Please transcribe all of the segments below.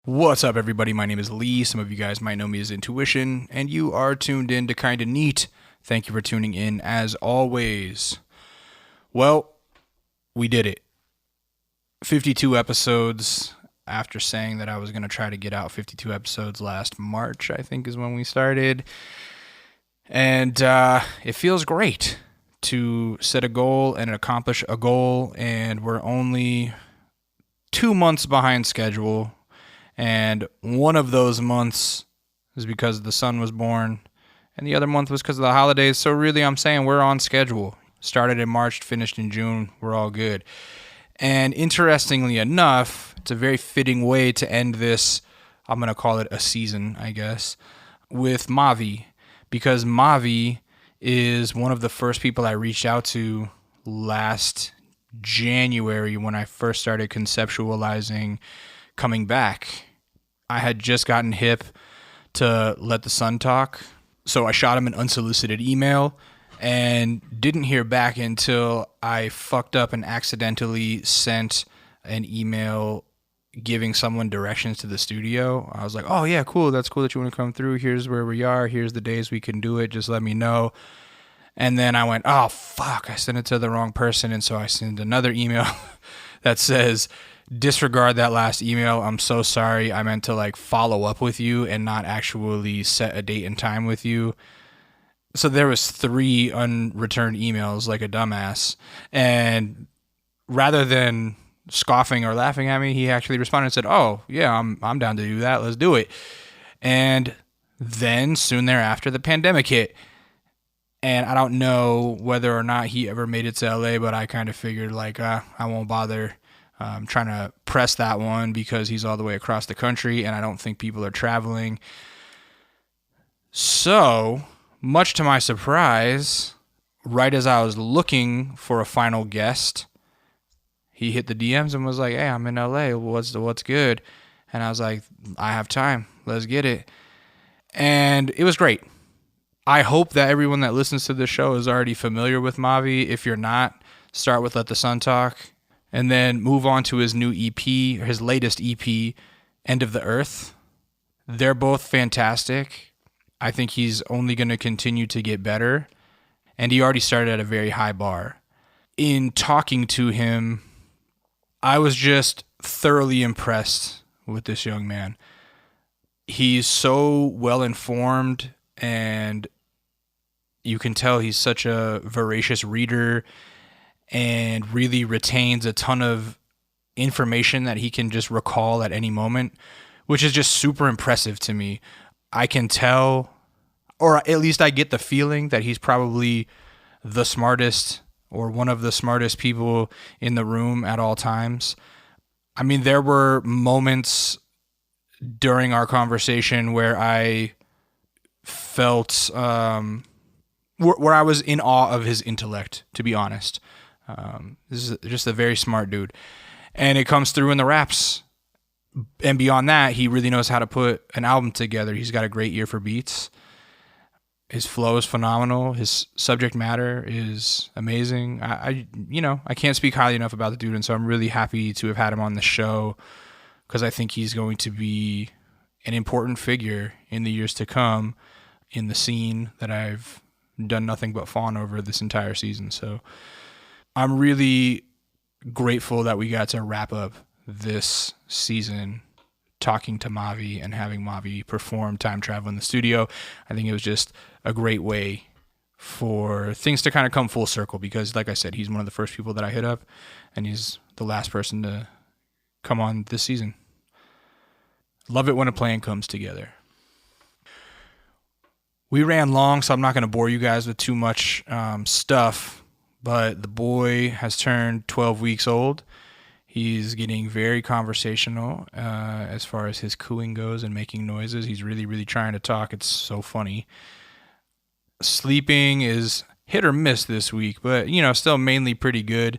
What's up, everybody? My name is Lee. Some of you guys might know me as Intuition, and you are tuned in to Kinda Neat. Thank you for tuning in, as always. Well, we did it. 52 episodes. After saying that I was going to try to get out 52 episodes last March, I think is when we started. And it feels great to set a goal and accomplish a goal, and we're only 2 months behind schedule. And one of those months is because the son was born, and the other month was because of the holidays. So really, I'm saying we're on schedule. Started in March, finished in June. We're all good. And interestingly enough, it's a very fitting way to end this, I'm going to call it a season, I guess, with Mavi. Because Mavi is one of the first people I reached out to last January when I first started conceptualizing coming back. I had just gotten hip to let the son talk, so I shot him an unsolicited email and didn't hear back until I fucked up and accidentally sent an email giving someone directions to the studio. I was like, oh yeah, cool, that's cool that you want to come through. Here's where we are. Here's the days we can do it. Just let me know. And then I went, oh fuck, I sent it to the wrong person. And so I sent another email that says, disregard that last email. I'm so sorry. I meant to follow up with you and not actually set a date and time with you. So there was 3 unreturned emails like a dumbass. And rather than scoffing or laughing at me, he actually responded and said, oh yeah, I'm down to do that. Let's do it. And then soon thereafter, the pandemic hit. And I don't know whether or not he ever made it to LA, but I kind of figured I won't bother trying to press that one because he's all the way across the country and I don't think people are traveling. So, much to my surprise, right as I was looking for a final guest, he hit the DMs and was like, hey, I'm in LA. What's good? And I was like, I have time. Let's get it. And it was great. I hope that everyone that listens to this show is already familiar with Mavi. If you're not, start with Let the Sun Talk. And then move on to his new EP, his latest EP, End of the Earth. They're both fantastic. I think he's only going to continue to get better. And he already started at a very high bar. In talking to him, I was just thoroughly impressed with this young man. He's so well informed, and you can tell he's such a voracious reader and really retains a ton of information that he can just recall at any moment, which is just super impressive to me. I can tell, or at least I get the feeling that he's probably the smartest or one of the smartest people in the room at all times. I mean, there were moments during our conversation where I felt, where I was in awe of his intellect, to be honest. This is just a very smart dude. And it comes through in the raps. And beyond that, he really knows how to put an album together. He's got a great ear for beats. His flow is phenomenal. His subject matter is amazing. I can't speak highly enough about the dude, and so I'm really happy to have had him on the show because I think he's going to be an important figure in the years to come in the scene that I've done nothing but fawn over this entire season. So I'm really grateful that we got to wrap up this season talking to Mavi and having Mavi perform Time Travel in the studio. I think it was just a great way for things to kind of come full circle because, like I said, he's one of the first people that I hit up, and he's the last person to come on this season. Love it when a plan comes together. We ran long, so I'm not going to bore you guys with too much stuff, but the boy has turned 12 weeks old. He's getting very conversational as far as his cooing goes and making noises. He's really, really trying to talk. It's so funny. Sleeping is hit or miss this week, but, still mainly pretty good.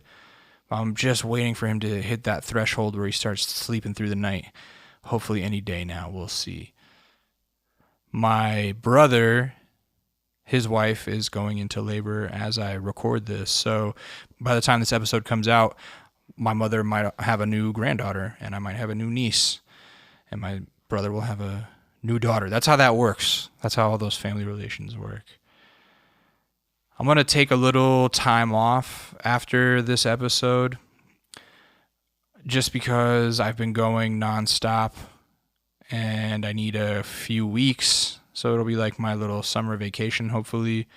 I'm just waiting for him to hit that threshold where he starts sleeping through the night. Hopefully any day now. We'll see. My brother, his wife, is going into labor as I record this. So by the time this episode comes out, my mother might have a new granddaughter and I might have a new niece. and my brother will have a new daughter. That's how that works. That's how all those family relations work. I'm going to take a little time off after this episode just because I've been going nonstop and I need a few weeks. So it'll be like my little summer vacation, hopefully,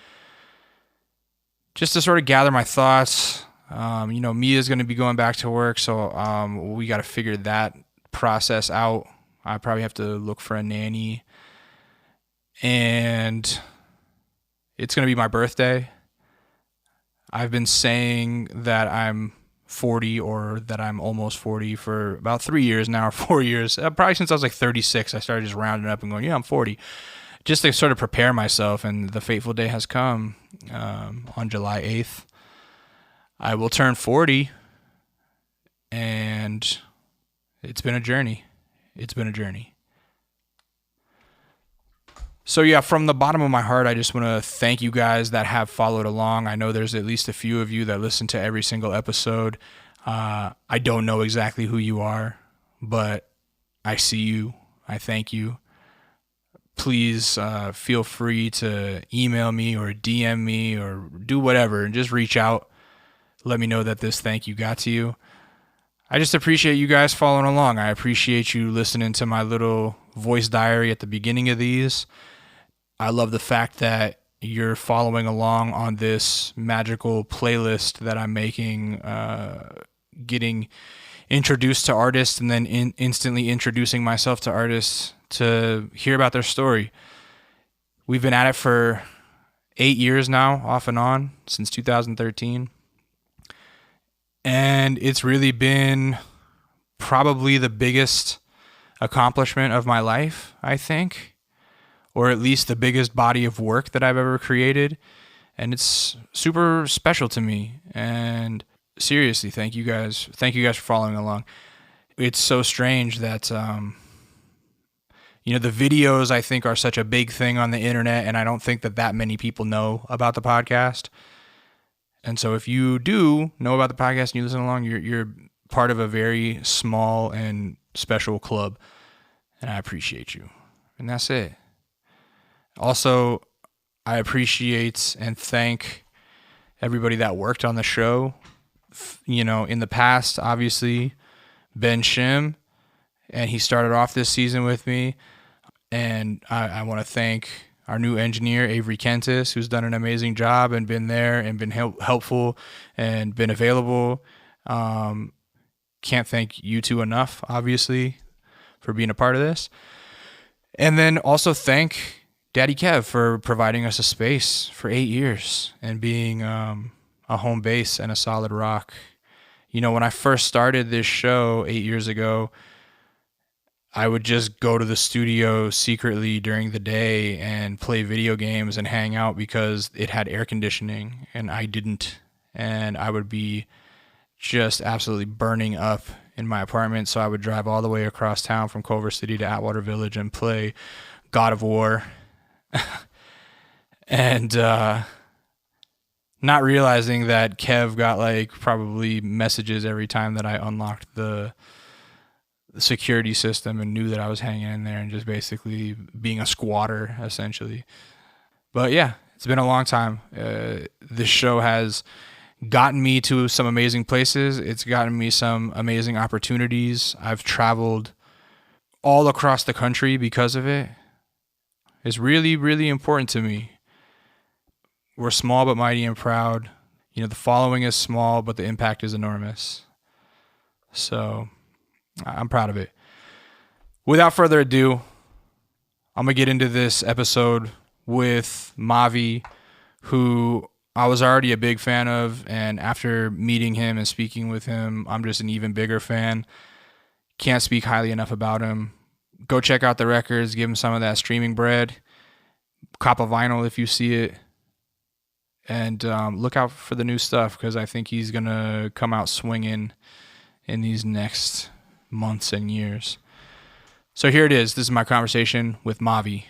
just to sort of gather my thoughts. Mia's going to be going back to work, so we got to figure that process out. I probably have to look for a nanny. And it's going to be my birthday. I've been saying that I'm 40 or that I'm almost 40 for about 3 years now, or 4 years. Probably since I was like 36, I started just rounding up and going, yeah, I'm 40. Just to sort of prepare myself, and the fateful day has come. On July 8th, I will turn 40, and it's been a journey. So yeah, from the bottom of my heart, I just want to thank you guys that have followed along. I know there's at least a few of you that listen to every single episode. I don't know exactly who you are, but I see you. I thank you. Please feel free to email me or DM me or do whatever and just reach out. Let me know that this thank you got to you. I just appreciate you guys following along. I appreciate you listening to my little voice diary at the beginning of these. I love the fact that you're following along on this magical playlist that I'm making, getting introduced to artists and then instantly introducing myself to artists to hear about their story. We've been at it for 8 years now, off and on, since 2013. And it's really been probably the biggest accomplishment of my life, I think, or at least the biggest body of work that I've ever created. And it's super special to me. And seriously, thank you guys. Thank you guys for following along. It's so strange that, the videos I think are such a big thing on the internet, and I don't think that many people know about the podcast. And so if you do know about the podcast and you listen along, you're part of a very small and special club, and I appreciate you. And that's it. Also, I appreciate and thank everybody that worked on the show. In the past, obviously, Ben Shim, and he started off this season with me. And I want to thank our new engineer, Avery Kentis, who's done an amazing job and been there and been helpful and been available. Can't thank you two enough, obviously, for being a part of this. And then also thank Daddy Kev for providing us a space for 8 years and being a home base and a solid rock. When I first started this show 8 years ago, I would just go to the studio secretly during the day and play video games and hang out because it had air conditioning and I didn't. And I would be just absolutely burning up in my apartment. So I would drive all the way across town from Culver City to Atwater Village and play God of War. And not realizing that Kev got probably messages every time that I unlocked the security system and knew that I was hanging in there and just basically being a squatter, essentially. But yeah, it's been a long time. This show has gotten me to some amazing places. It's gotten me some amazing opportunities. I've traveled all across the country because of it. It's really, really important to me. We're small but mighty and proud. The following is small, but the impact is enormous. So I'm proud of it. Without further ado, I'm going to get into this episode with Mavi, who I was already a big fan of, and after meeting him and speaking with him, I'm just an even bigger fan. Can't speak highly enough about him. Go check out the records, give him some of that streaming bread. Cop a vinyl if you see it. And look out for the new stuff, because I think he's going to come out swinging in these next months and years. So here it is. This is my conversation with Mavi.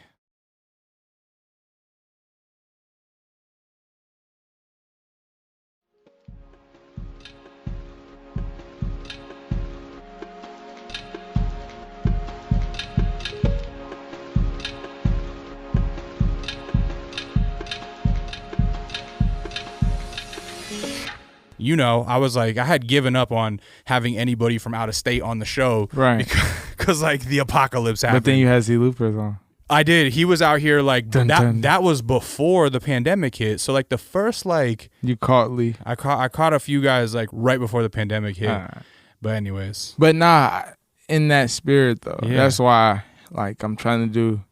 you know, I was like, I had given up on having anybody from out of state on the show. Right. Because like the apocalypse happened. But then you had Z Loopers on. I did. He was out here like Dun, dun. that was before the pandemic hit. So like the first like You caught Lee. I caught a few guys like right before the pandemic hit. But anyways. But nah, in that spirit though. Yeah. That's why like I'm trying to do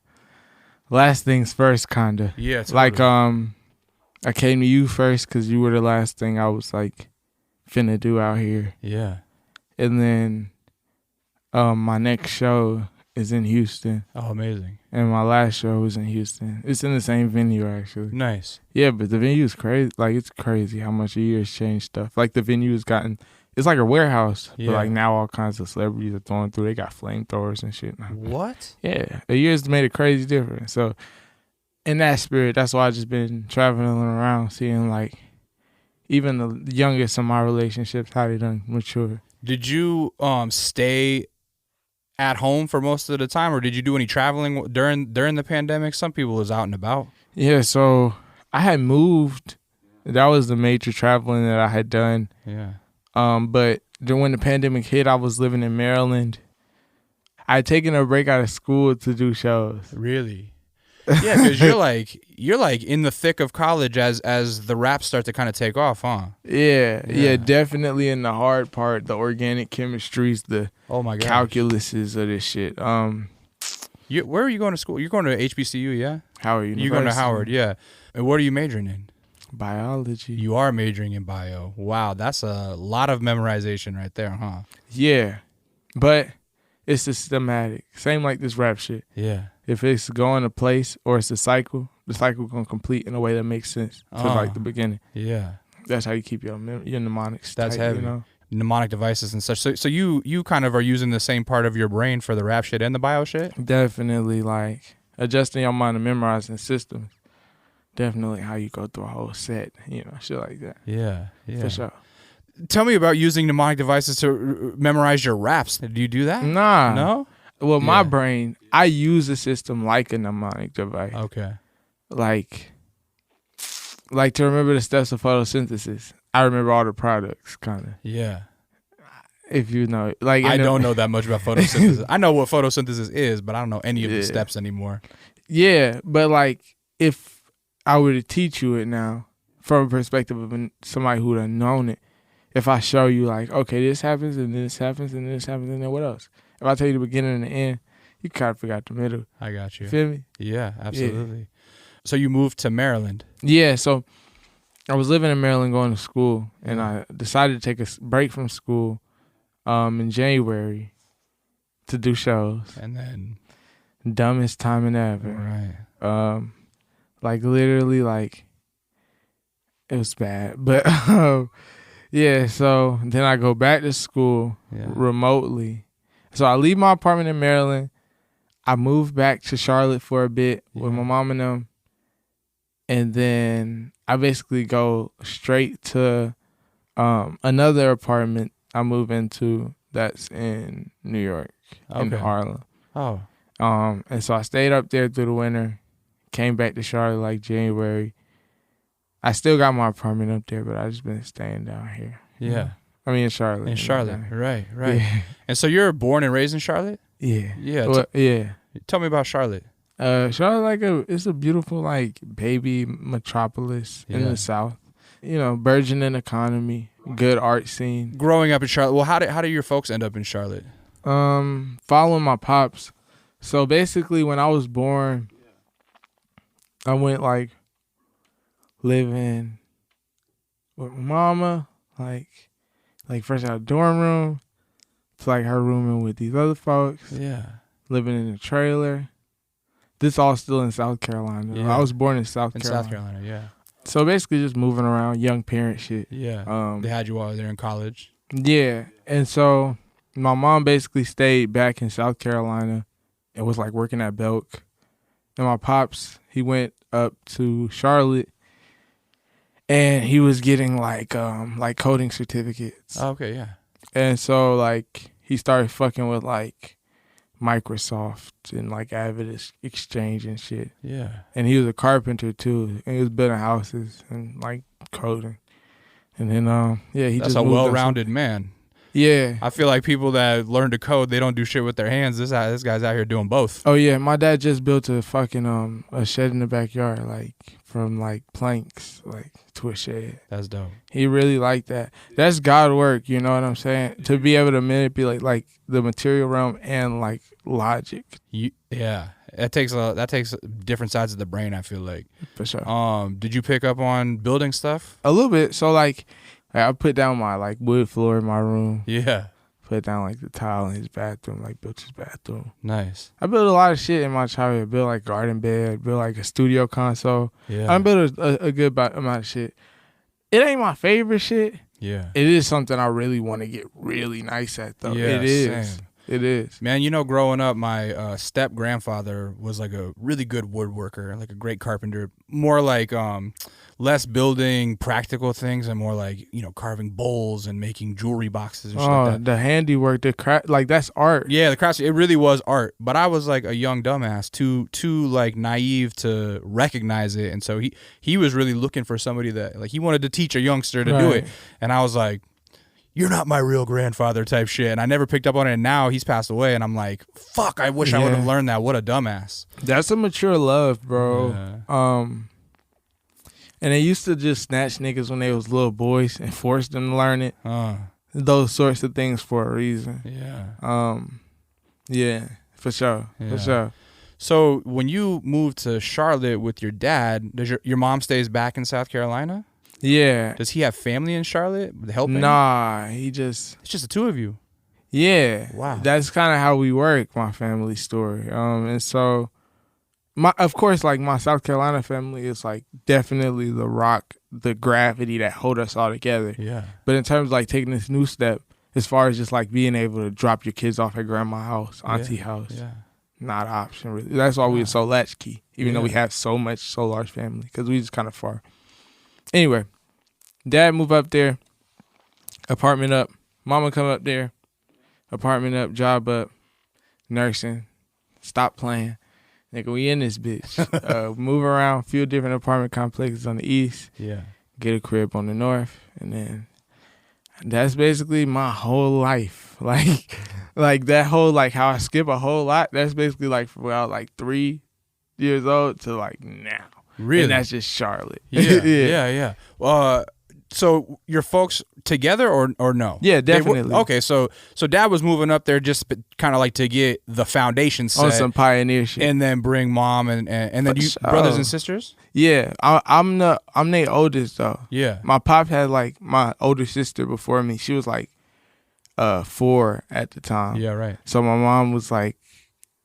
last things first kinda. Yeah. Totally. Like I came to you first because you were the last thing I was like finna do out here. Yeah. And then my next show is in Houston. Oh, amazing. And my last show was in Houston. It's in the same venue actually. Nice. Yeah, but the venue is crazy. Like it's crazy how much a year has changed stuff. Like the venue has gotten, it's like a warehouse. Yeah. But like now all kinds of celebrities are throwing through. They got flamethrowers and shit now. What? Yeah, a year's made a crazy difference. So in that spirit, that's why I just been traveling around, seeing like even the youngest of my relationships, how they done mature. Did you stay at home for most of the time, or did you do any traveling during the pandemic? Some people was out and about. Yeah, so I had moved. That was the major traveling that I had done. Yeah. But when the pandemic hit, I was living in Maryland. I had taken a break out of school to do shows. Really? Yeah, because you're like in the thick of college as the raps start to kind of take off, huh? Yeah, definitely in the hard part, the organic chemistries, the oh my gosh, calculuses of this shit. Where are you going to school? You're going to HBCU, yeah? Howard University. You're going to Howard, yeah. And what are you majoring in? Biology. You are majoring in bio. Wow, that's a lot of memorization right there, huh? Yeah, but it's systematic. Same like this rap shit. Yeah. If it's going to place or it's a cycle, the cycle gonna complete in a way that makes sense to like the beginning. Yeah. That's how you keep your mnemonics That's tight, heavy. you know? Mnemonic devices and such. So you kind of are using the same part of your brain for the rap shit and the bio shit? Definitely, like adjusting your mind to memorizing systems. Definitely how you go through a whole set, you know, shit like that. Yeah. For sure. Tell me about using mnemonic devices to memorize your raps. Do you do that? Nah. No? Well, my brain, I use a system like a mnemonic device. Okay. Like to remember the steps of photosynthesis. I remember all the products, kind of. Yeah. If you know, like I don't know that much about photosynthesis. I know what photosynthesis is, but I don't know any of the steps anymore. Yeah, but like if I were to teach you it now from a perspective of somebody who done known it, if I show you like, okay, this happens and this happens and this happens and then what else? If I tell you the beginning and the end, you kind of figure out the middle. I got you. Feel me? Yeah, absolutely. Yeah. So you moved to Maryland. Yeah, so I was living in Maryland going to school, and I decided to take a break from school in January to do shows. And then? Dumbest timing ever. Right. Like literally like, it was bad. But yeah, so then I go back to school remotely. So I leave my apartment in Maryland. I moved back to Charlotte for a bit with my mom and them. And then I basically go straight to another apartment I move into that's in New York, in Harlem. Oh. And so I stayed up there through the winter, came back to Charlotte like January. I still got my apartment up there, but I just been staying down here. Yeah. I mean, in Charlotte. In Charlotte, right. Yeah. And so you're born and raised in Charlotte? Yeah. Yeah. Well, yeah. Tell me about Charlotte. Charlotte, it's a beautiful, like, baby metropolis in the South. You know, burgeoning economy, good art scene. Growing up in Charlotte, well, how did your folks end up in Charlotte? Following my pops. So basically, when I was born, I went like living with my mama, like fresh out of dorm room, to like her rooming with these other folks. Yeah. Living in a trailer. This all still in South Carolina. Yeah. I was born in South Carolina. In South Carolina, yeah. So basically just moving around, young parent shit. Yeah. They had you while there in college. Yeah. And so my mom basically stayed back in South Carolina and was like working at Belk. And my pops, he went up to Charlotte and he was getting like coding certificates. Oh, okay, yeah. And so like he started fucking with like Microsoft and like Avid Exchange and shit. Yeah. And he was a carpenter too. And he was building houses and like coding. And then he That's just a moved us. well-rounded man. Yeah. I feel like people that learn to code, they don't do shit with their hands. This guy's out here doing both. Oh yeah, my dad just built a fucking a shed in the backyard, like from like planks, like to a shed. That's dope. He really liked that. That's God work, you know what I'm saying? To be able to manipulate like the material realm and like logic. Yeah. That takes different sides of the brain, I feel like. For sure. Did you pick up on building stuff? A little bit. So like I put down my like wood floor in my room. Yeah. Put down like the tile in his bathroom, like built his bathroom. Nice. I built a lot of shit in my childhood. Built like garden bed, built like a studio console. Yeah. I built a good amount of shit. It ain't my favorite shit. Yeah. It is something I really want to get really nice at though. Yeah, it is. Same. It is. Man, growing up, my step grandfather was like a really good woodworker, like a great carpenter. More like less building practical things and more like, carving bowls and making jewelry boxes and shit like that. The handiwork, the craft, like that's art. Yeah, the crafts, it really was art. But I was like a young dumbass, too like naive to recognize it. And so he was really looking for somebody that like he wanted to teach a youngster to do it. And I was like, you're not my real grandfather type shit. And I never picked up on it. And now he's passed away. And I'm like, fuck, I wish I would have learned that. What a dumbass. That's a mature love, bro. Yeah. And they used to just snatch niggas when they was little boys and force them to learn it. Those sorts of things for a reason. Yeah. Yeah, for sure. Yeah. For sure. So when you moved to Charlotte with your dad, does your mom stays back in South Carolina? Yeah. Does he have family in Charlotte helping? Nah, it's just the two of you. Yeah. Wow. That's kind of how we work, my family story. And so of course, like my South Carolina family is like definitely the rock, the gravity that hold us all together. Yeah. But in terms of like taking this new step, as far as just like being able to drop your kids off at grandma's house, auntie house, not an option really. That's why we were so latchkey, even though we have so large family, because we just kind of far. Anyway, dad moved up there, apartment up. Mama come up there, apartment up, job up, nursing, stop playing. Nigga, we in this bitch. Move around, a few different apartment complexes on the east. Yeah. Get a crib on the north. And then that's basically my whole life. Like that whole, like how I skip a whole lot, that's basically like from when I was like 3 years old to like now. Really? And that's just Charlotte. Yeah. So your folks together or no? Yeah, definitely. Okay, so dad was moving up there just kind of like to get the foundation set on some pioneer shit, and then bring mom and then you brothers and sisters. Yeah, I'm the oldest though. Yeah, my pop had like my older sister before me. She was like 4 at the time. Yeah, right. So my mom was like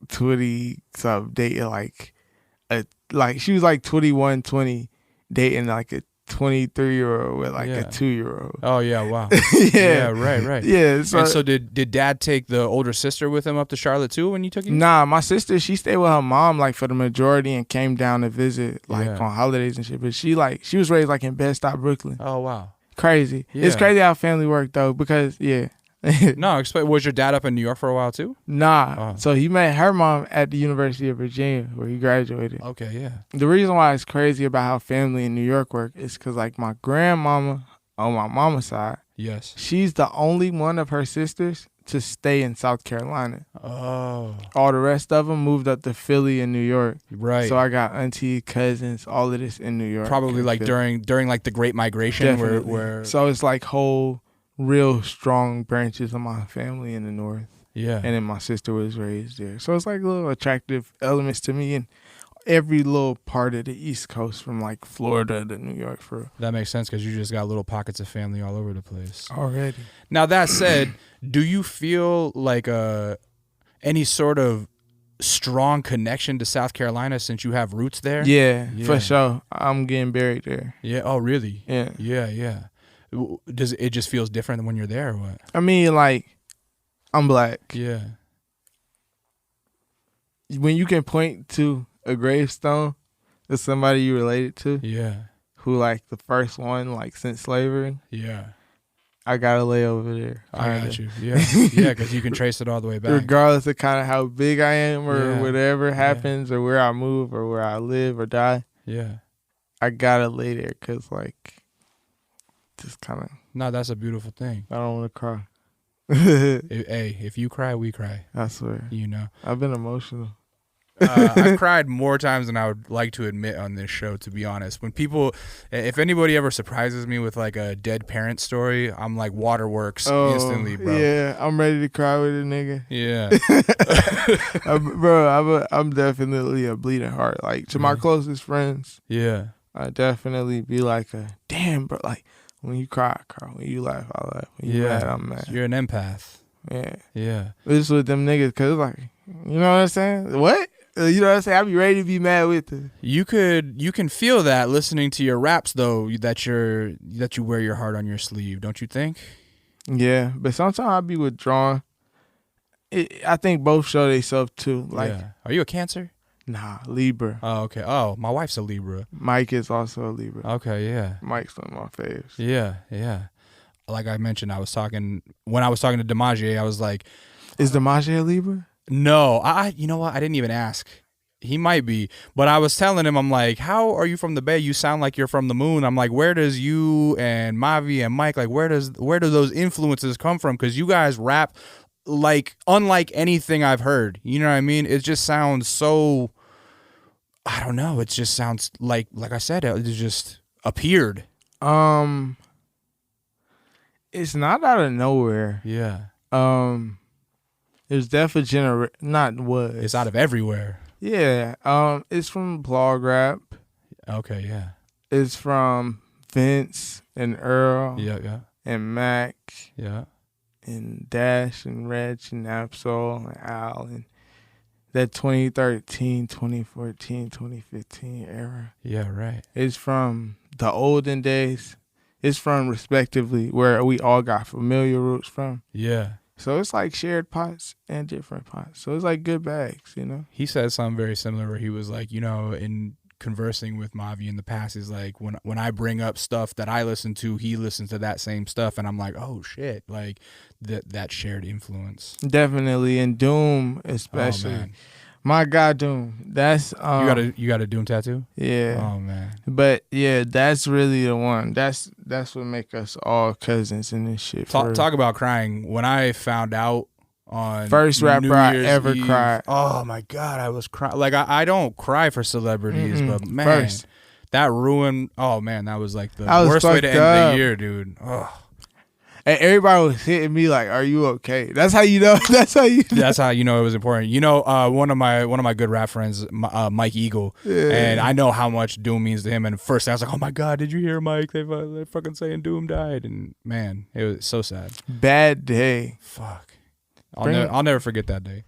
20, so dating like she was like 21, 20, dating like a 23-year-old with like a 2-year-old. Oh yeah, wow. Yeah, right. Yeah. So did dad take the older sister with him up to Charlotte too when you took you? Nah, my sister, she stayed with her mom like for the majority and came down to visit like on holidays and shit. But she was raised like in Bed-Stuy, Brooklyn. Oh wow. Crazy. Yeah. It's crazy how family work though, because No, was your dad up in New York for a while too? Nah. So he met her mom at the University of Virginia where he graduated. Okay, yeah. The reason why it's crazy about how family in New York work is because like my grandmama on my mama's side, yes, she's the only one of her sisters to stay in South Carolina. Oh. All the rest of them moved up to Philly and New York. Right. So I got auntie, cousins, all of this in New York. Probably like during like the Great Migration where so it's like whole real strong branches of my family in the north. Yeah. And then my sister was raised there. So it's like little attractive elements to me in every little part of the East Coast from like Florida to New York. That makes sense because you just got little pockets of family all over the place. Already. Now that said, do you feel like any sort of strong connection to South Carolina since you have roots there? Yeah, for sure. I'm getting buried there. Yeah. Oh, really? Yeah. Yeah. Does it just feels different than when you're there or what? I mean, like, I'm black. Yeah. When you can point to a gravestone of somebody you related to, who like the first one like since slavery, I gotta lay over there. I got you. Yeah, because you can trace it all the way back, regardless of kind of how big I am or whatever happens or where I move or where I live or die. Yeah, I gotta lay there because like just kind of. No, that's a beautiful thing. I don't want to cry. Hey, if you cry, we cry. I swear. You know. I've been emotional. I've cried more times than I would like to admit on this show, to be honest. When people, if anybody ever surprises me with like a dead parent story, I'm like waterworks instantly, bro. Yeah, I'm ready to cry with a nigga. Yeah. Bro, I'm definitely a bleeding heart. Like, to my closest friends, Yeah. I definitely be like damn, bro. Like, when you cry, I cry. When you laugh, I laugh. When you mad, I'm mad. You're an empath. Yeah. Yeah. It's with them niggas, because like, you know what I'm saying? What? You know what I'm saying? I be ready to be mad with them. You can feel that listening to your raps though, that you wear your heart on your sleeve, don't you think? Yeah, but sometimes I be withdrawn. I think both show themselves too. Like, Are you a Cancer? Nah, Libra. Oh, okay. Oh, my wife's a Libra. Mike is also a Libra. Okay, yeah. Mike's one of my faves. Yeah. Like I mentioned, when I was talking to DiMaggio, I was like, is DiMaggio a Libra? No, you know what? I didn't even ask. He might be, but I was telling him, I'm like, how are you from the Bay? You sound like you're from the moon. I'm like, where does you and Mavi and Mike, like, where do those influences come from? Because you guys rap like unlike anything I've heard. You know what I mean? It just sounds so, I don't know. It just sounds like I said, it just appeared. It's not out of nowhere. Yeah. It's definitely It's out of everywhere. Yeah. It's from blog rap. Okay, yeah. It's from Vince and Earl. Yeah. And Mac. Yeah. And Dash and Reg and Absol and Al and that 2013, 2014, 2015 era. Yeah, right. It's from the olden days. It's from respectively where we all got familiar roots from. Yeah. So it's like shared pots and different pots. So it's like good bags, you know? He said something very similar where he was like, you know, in conversing with Mavi in the past, is like when I bring up stuff that I listen to, he listens to that same stuff. And I'm like, oh, shit. Like that shared influence. Definitely. And Doom especially. Oh, man. My God, Doom. That's you got a Doom tattoo? Yeah. Oh man. But yeah, that's really the one. That's what make us all cousins in this shit. Talk about crying. When I found out on first rapper I ever cried. Oh my God, I was crying. Like I don't cry for celebrities, but man, that ruined. Oh man, that was like the worst way to end the year, dude. Oh. And everybody was hitting me like, "Are you okay?" That's how you know. That's how you know it was important. You know, one of my good rap friends, Mike Eagle, and I know how much Doom means to him. And first I was like, "Oh my God, did you hear Mike? They fucking saying Doom died." And man, it was so sad. Bad day. Fuck. I'll never forget that day.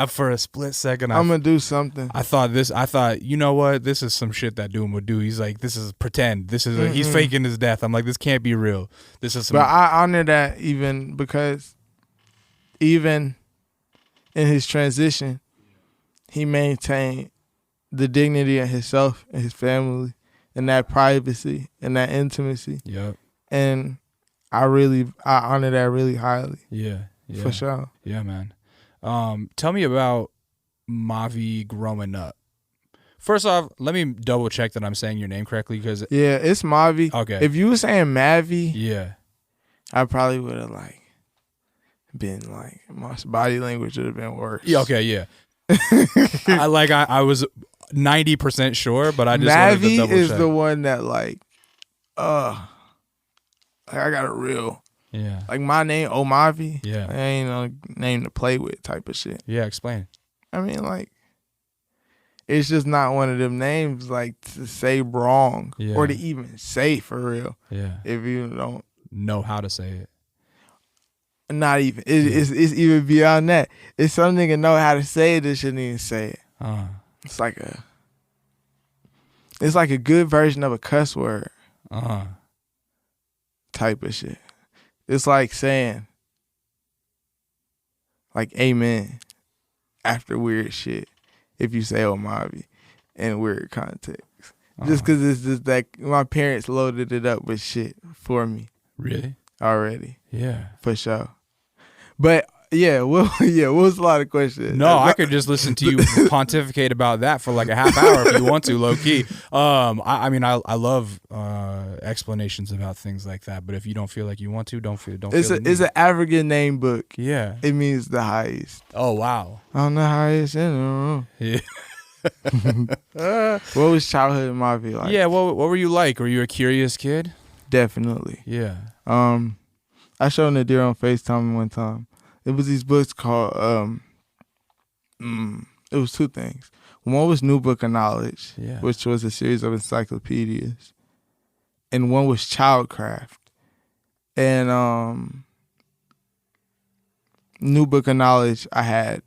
For a split second, I'm gonna do something. I thought, you know what? This is some shit that Doom would do. He's like, this is pretend. This is he's faking his death. I'm like, this can't be real. This is. But I honor that even because, even in his transition, he maintained the dignity of himself and his family, and that privacy and that intimacy. Yep. And I honor that really highly. Yeah. For sure. Yeah, man. Tell me about Mavi growing up. First off, let me double check that I'm saying your name correctly, because it's Mavi. Okay. If you were saying Mavi, I probably would have been my body language would have been worse. Yeah. Okay. Yeah. I was 90% sure, but I just wanted to double check. Mavi is the one that I got a real. Yeah. Like my name, Mavi. Yeah. I ain't no name to play with type of shit. Yeah, explain. I mean, it's just not one of them names to say wrong or to even say for real. Yeah. If you don't know how to say it. Not even. It's even beyond that. If some nigga know how to say it, they shouldn't even say it. It's like a good version of a cuss word. Type of shit. It's like saying, amen after weird shit if you say Mavi in weird context. Just because it's just that my parents loaded it up with shit for me. Really? Already. Yeah. For sure. But Yeah, well, what was a lot of questions? No, I could just listen to you pontificate about that for like a half hour if you want to, low key. I mean, I love explanations about things like that, but if you don't feel like you want to, don't feel It's an African name book. Yeah. It means the highest. Oh, wow. I'm the highest in the room. Yeah. What was childhood in my view like? Yeah, what were you like? Were you a curious kid? Definitely. Yeah. I showed Nadir on FaceTime one time. It was these books called it was two things. One was New Book of Knowledge, which was a series of encyclopedias. And one was Childcraft. And New Book of Knowledge, I had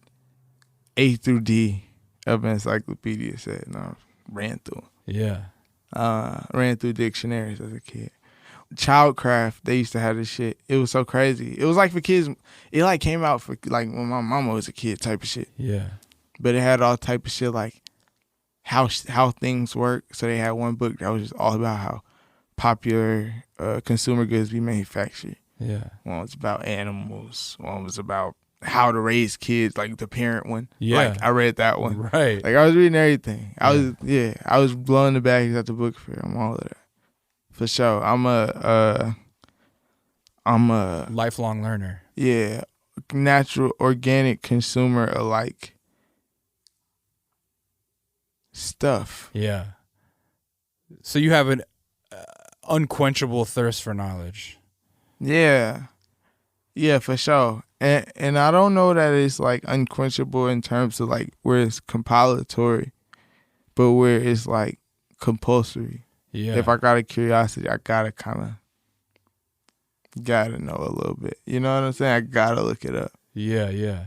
A through D of an encyclopedia set, and I ran through them. Yeah. Ran through dictionaries as a kid. Childcraft, they used to have this shit. It was so crazy. It was like for kids. It like came out for like when my mama was a kid type of shit. Yeah. But it had all type of shit like how things work. So they had one book that was just all about how popular consumer goods be manufactured. Yeah. One was about animals. One was about how to raise kids, like the parent one. Yeah. Like I read that one. Right. Like I was reading everything. I was blowing the bags at the book fair. I'm all of that. For sure. I'm a lifelong learner. Yeah. Natural, organic consumer alike stuff. Yeah. So you have an unquenchable thirst for knowledge. Yeah. Yeah, for sure. And I don't know that it's like unquenchable in terms of like where it's compilatory, but where it's like compulsory. Yeah. If I got a curiosity, I gotta know a little bit. You know what I'm saying? I gotta look it up. Yeah, yeah.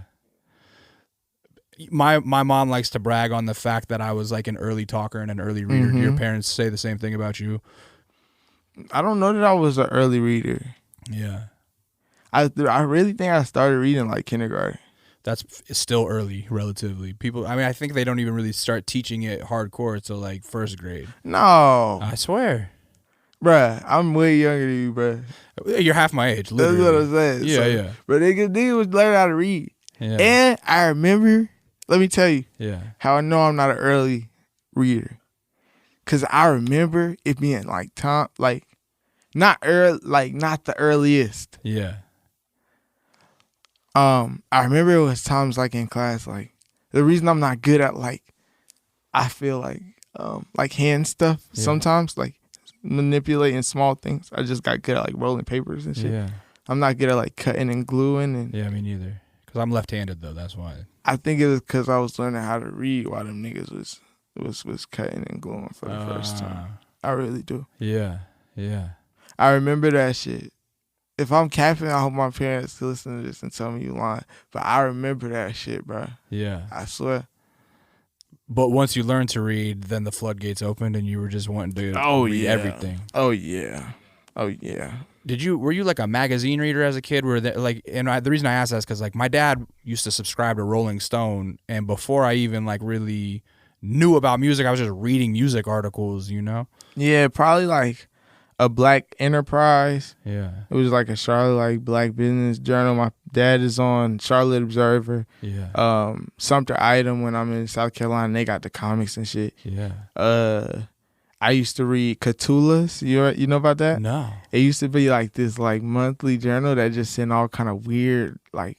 My mom likes to brag on the fact that I was like an early talker and an early reader. Mm-hmm. Do your parents say the same thing about you? I don't know that I was an early reader. Yeah. I really think I started reading like kindergarten. That's still early, relatively. People, I mean, I think they don't even really start teaching it hardcore until like first grade. No. I swear. Bruh, I'm way younger than you, bruh. You're half my age, literally. That's what I'm saying. Yeah, so, yeah. But nigga was learning how to read. Yeah. And I remember, let me tell you, how I know I'm not an early reader. Cause I remember it being like time, like not early, like not the earliest. Yeah. I remember it was times like in class, like the reason I'm not good at like, I feel like hand stuff sometimes, like manipulating small things. I just got good at like rolling papers and shit. Yeah. I'm not good at like cutting and gluing and. Yeah, me neither. Cause I'm left-handed though. That's why. I think it was because I was learning how to read while them niggas was cutting and gluing for the first time. I really do. Yeah. Yeah. I remember that shit. If I'm capping, I hope my parents listen to this and tell me you lying. But I remember that shit, bro. Yeah. I swear. But once you learned to read, then the floodgates opened and you were just wanting to read everything. Oh, yeah. Oh, yeah. Were you like a magazine reader as a kid? The reason I asked that is because like my dad used to subscribe to Rolling Stone, and before I even like really knew about music, I was just reading music articles, you know? Yeah, probably like a Black Enterprise. Yeah. It was like a Charlotte like Black Business Journal. My dad is on Charlotte Observer. Yeah. Sumter Item when I'm in South Carolina, they got the comics and shit. Yeah. I used to read Catullus. You know about that? No. It used to be like this like monthly journal that just sent all kind of weird like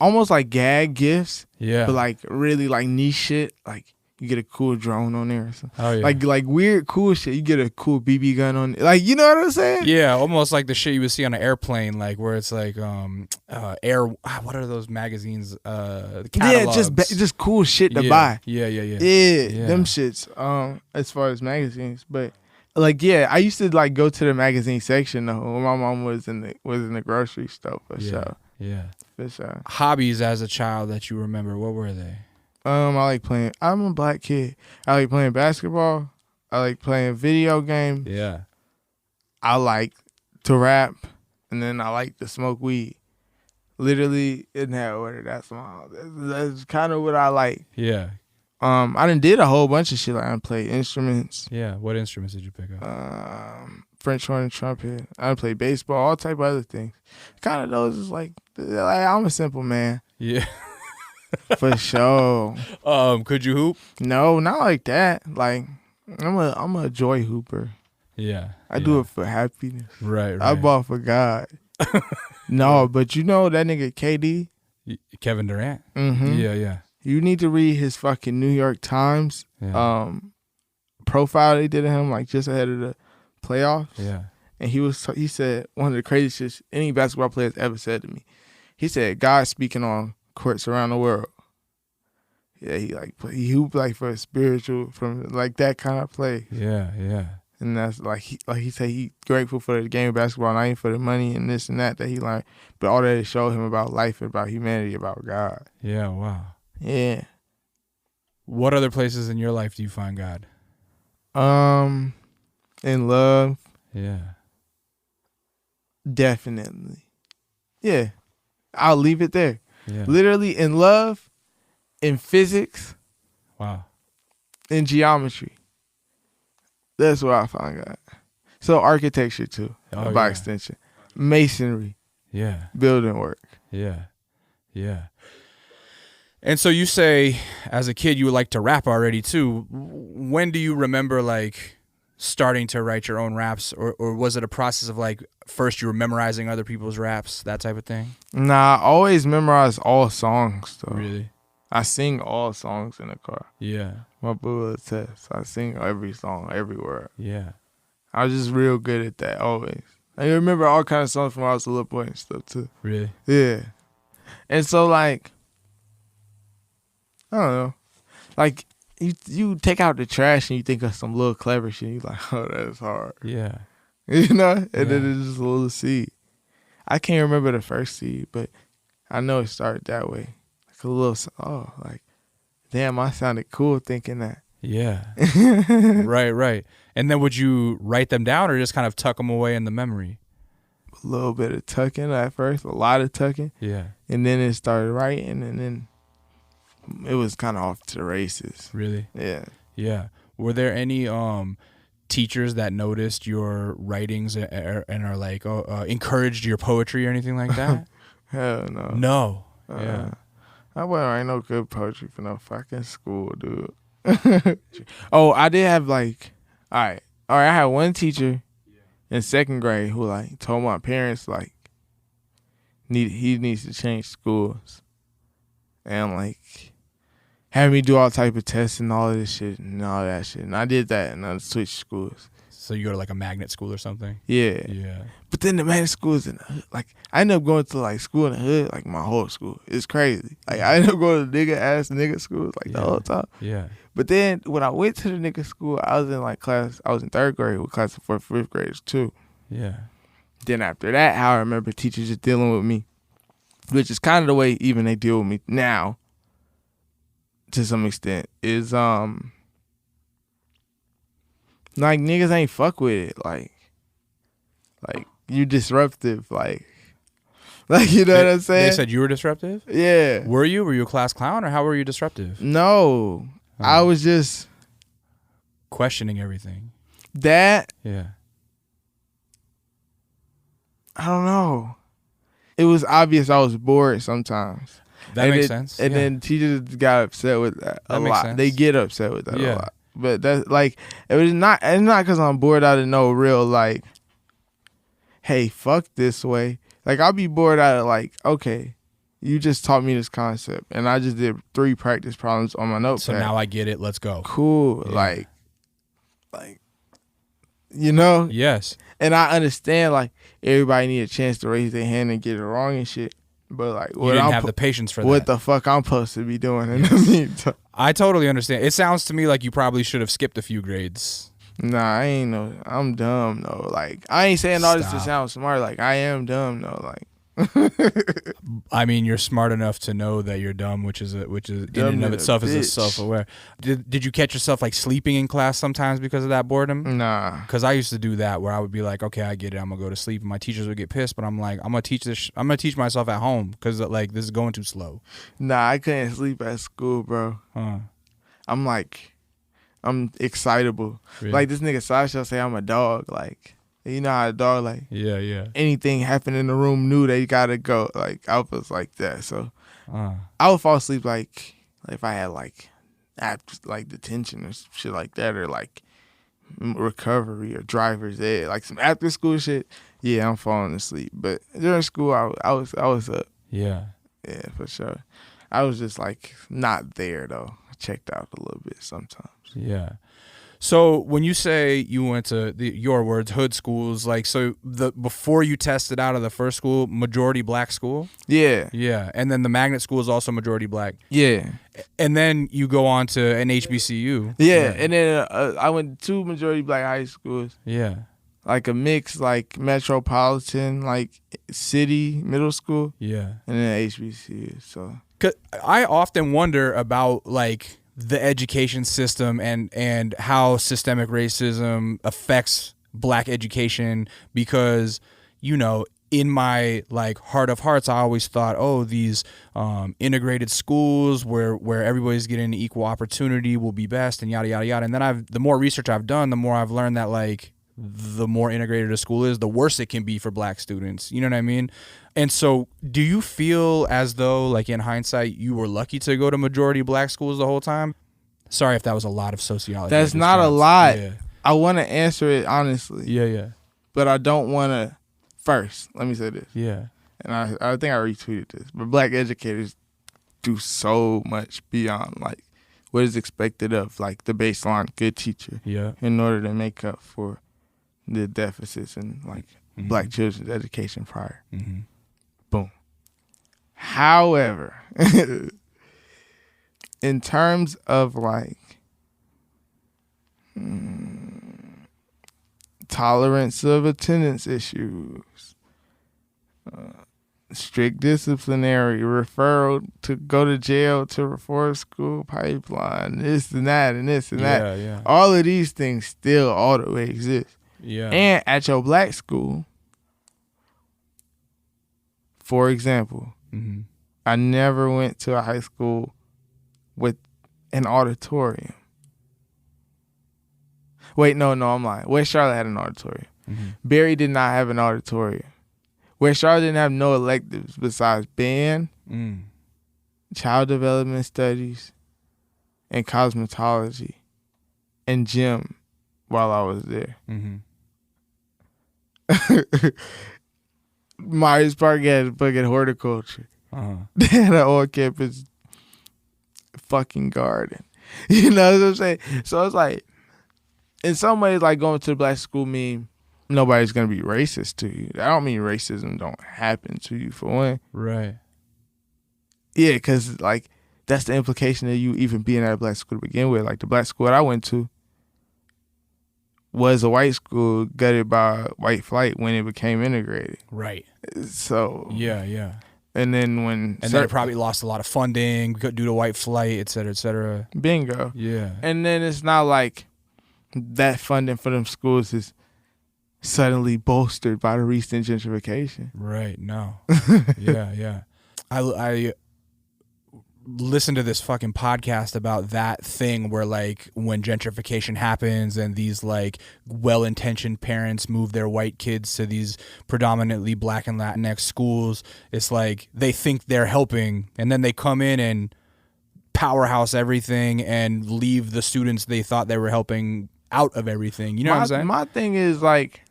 almost like gag gifts. Yeah. But like really like niche shit. Like you get a cool drone on there or something. Oh, yeah. Like weird cool shit. You get a cool BB gun on there. Like, you know what I'm saying? Yeah, almost like the shit you would see on an airplane, like where it's like what are those magazines? The catalogs. Yeah, just cool shit to buy. Yeah. Yeah, them shits. As far as magazines, but like I used to like go to the magazine section though when my mom was in the grocery store for sure. Yeah, for sure. Hobbies as a child that you remember, what were they? I like playing. I'm a black kid. I like playing basketball. I like playing video games. Yeah. I like to rap, and then I like to smoke weed. Literally in that order. That's kind of what I like. Yeah. I done did a whole bunch of shit. Like I done played instruments. Yeah. What instruments did you pick up? French horn and trumpet. I play baseball, all type of other things. Kind of those is like I'm a simple man. Yeah. For sure. Could you hoop? No, not like that. Like I'm a joy hooper. Yeah. I do it for happiness. Right. I ball for God. No, but you know that nigga KD? Kevin Durant? Mm-hmm. Yeah. You need to read his fucking New York Times profile they did of him like just ahead of the playoffs. Yeah. And he said one of the craziest shit any basketball player has ever said to me. He said God speaking on courts around the world. Yeah, he hooped like for a spiritual from like that kind of play. Yeah. And that's like he said he grateful for the game of basketball, not even for the money and this and that he learned, but all that it showed him about life, about humanity, about God. Yeah, wow. Yeah. What other places in your life do you find God? In love. Yeah. Definitely. Yeah. I'll leave it there. Yeah. Literally in love, in physics. Wow. In geometry. That's where I find God. So architecture too, by extension. Masonry. Yeah. Building work. Yeah. And so you say as a kid you would like to rap already too. When do you remember like starting to write your own raps, or was it a process of like first you were memorizing other people's raps, that type of thing? Nah, I always memorize all songs though. Really? I sing all songs in the car. Yeah. My boo will attest. I sing every song, every word. Yeah. I was just real good at that always. I remember all kinds of songs from when I was a little boy and stuff too. Really? Yeah. And so like, I don't know. Like you take out the trash and you think of some little clever shit. You're like, oh, that's hard. Yeah. You know? And then it's just a little seed. I can't remember the first seed, but I know it started that way. Like a little, like, damn, I sounded cool thinking that. Yeah. Right. And then would you write them down or just kind of tuck them away in the memory? A little bit of tucking at first, a lot of tucking. Yeah. And then it started writing, and then it was kind of off to the races. Really? Yeah. Yeah. Were there any teachers that noticed your writings and are like, encouraged your poetry or anything like that? Hell no. No. Yeah. I wasn't writing no good poetry for no fucking school, dude. Oh, I did have like, all right, I had one teacher in second grade who like told my parents like he needs to change schools, and like had me do all type of tests and all of this shit and all that shit, and I did that and I switched schools. So you go to like a magnet school or something? Yeah. Yeah. But then the magnet schools in the hood, like I ended up going to like school in the hood, like my whole school. It's crazy. Like I ended up going to nigga schools like the whole time. Yeah. But then when I went to the nigga school, I was in third grade with class of 4th, 5th graders too. Yeah. Then after that, how I remember teachers just dealing with me, which is kind of the way even they deal with me now, to some extent, is like niggas ain't fuck with it. Like you disruptive. Like you know what I'm saying? They said you were disruptive? Yeah. Were you? Were you a class clown, or how were you disruptive? No. I was just questioning everything. That. Yeah. I don't know. It was obvious I was bored sometimes. That makes sense. And then teachers got upset with that a lot. Sense. They get upset with that a lot. But that's like, it's not because I'm bored out of no real like, hey, fuck this way. Like I'll be bored out of like, okay, you just taught me this concept and I just did 3 practice problems on my notepad. So now I get it. Let's go. Cool. Yeah. Like, you know? Yes. And I understand like everybody need a chance to raise their hand and get it wrong and shit. But like, you didn't have the patience for that. What the fuck I'm supposed to be doing in the meantime? I totally understand. It sounds to me like you probably should have skipped a few grades. Nah, I ain't no. I'm dumb though. Like I ain't saying all this to sound smart. Like I am dumb though. Like. I mean, you're smart enough to know that you're dumb, which is in and of itself is a self-aware. Did you catch yourself like sleeping in class sometimes because of that boredom? Nah. Because I used to do that where I would be like, okay, I get it, I'm gonna go to sleep, and my teachers would get pissed, but I'm like, I'm gonna teach myself at home because like this is going too slow. Nah, I couldn't sleep at school, bro. I'm excitable. Really? Like this nigga Sasha say I'm a dog. Like You know how a dog, like, yeah. anything happen in the room new, they gotta go. Like, I was like that. So I would fall asleep like if I had like after like detention or shit like that, or like recovery or driver's ed, like some after school shit. Yeah, I'm falling asleep. But during school, I was up. Yeah, for sure. I was just like not there though. I checked out a little bit sometimes. Yeah. So when you say you went to your words, hood schools, like, so before you tested out of the first school, majority black school? Yeah. Yeah. And then the magnet school is also majority black. Yeah. And then you go on to an HBCU. Yeah. And then I went to 2 majority black high schools. Yeah. Like a mix, like metropolitan, like city middle school. Yeah. And then HBCU. So 'Cause I often wonder about like the education system and how systemic racism affects black education, because, you know, in my like heart of hearts, I always thought, oh, these integrated schools where everybody's getting equal opportunity will be best, and yada yada yada. And then the more research I've done, the more I've learned that like the more integrated a school is, the worse it can be for black students. You know what I mean? And so do you feel as though, like, in hindsight, you were lucky to go to majority black schools the whole time? Sorry if that was a lot of sociology. That's not a lot. Yeah. I want to answer it honestly. Yeah. But I don't want to. First, let me say this. Yeah. And I think I retweeted this. But black educators do so much beyond, like, what is expected of, like, the baseline good teacher. Yeah. In order to make up for the deficits in, like, black children's education prior. Mm-hmm. Boom. However, in terms of like tolerance of attendance issues, strict disciplinary, referral to go to jail to reform school pipeline, this and that and this and that. Yeah. All of these things still all the way exist. Yeah. And at your black school, for example, I never went to a high school with an auditorium. Wait, no, I'm lying. West Charlotte had an auditorium. Berry did not have an auditorium. West Charlotte didn't have no electives besides band, child development studies, and cosmetology, and gym while I was there. Myers Park had fucking horticulture. They had an on-campus fucking garden. You know what I'm saying? So it's like, in some ways, like, going to the black school mean nobody's gonna be racist to you. I don't mean racism don't happen to you, for one. Right. Yeah, because, like, that's the implication of you even being at a black school to begin with. Like, the black school that I went to was a white school gutted by white flight when it became integrated. Right. So yeah. And then when then it probably lost a lot of funding due to white flight, et cetera, et cetera. Bingo. Yeah. And then it's not like that funding for them schools is suddenly bolstered by the recent gentrification. Right. No. Yeah. I listened to this fucking podcast about that thing where, like, when gentrification happens and these, like, well-intentioned parents move their white kids to these predominantly black and Latinx schools, it's like they think they're helping, and then they come in and powerhouse everything and leave the students they thought they were helping out of everything. You know what I'm saying? My thing is, like,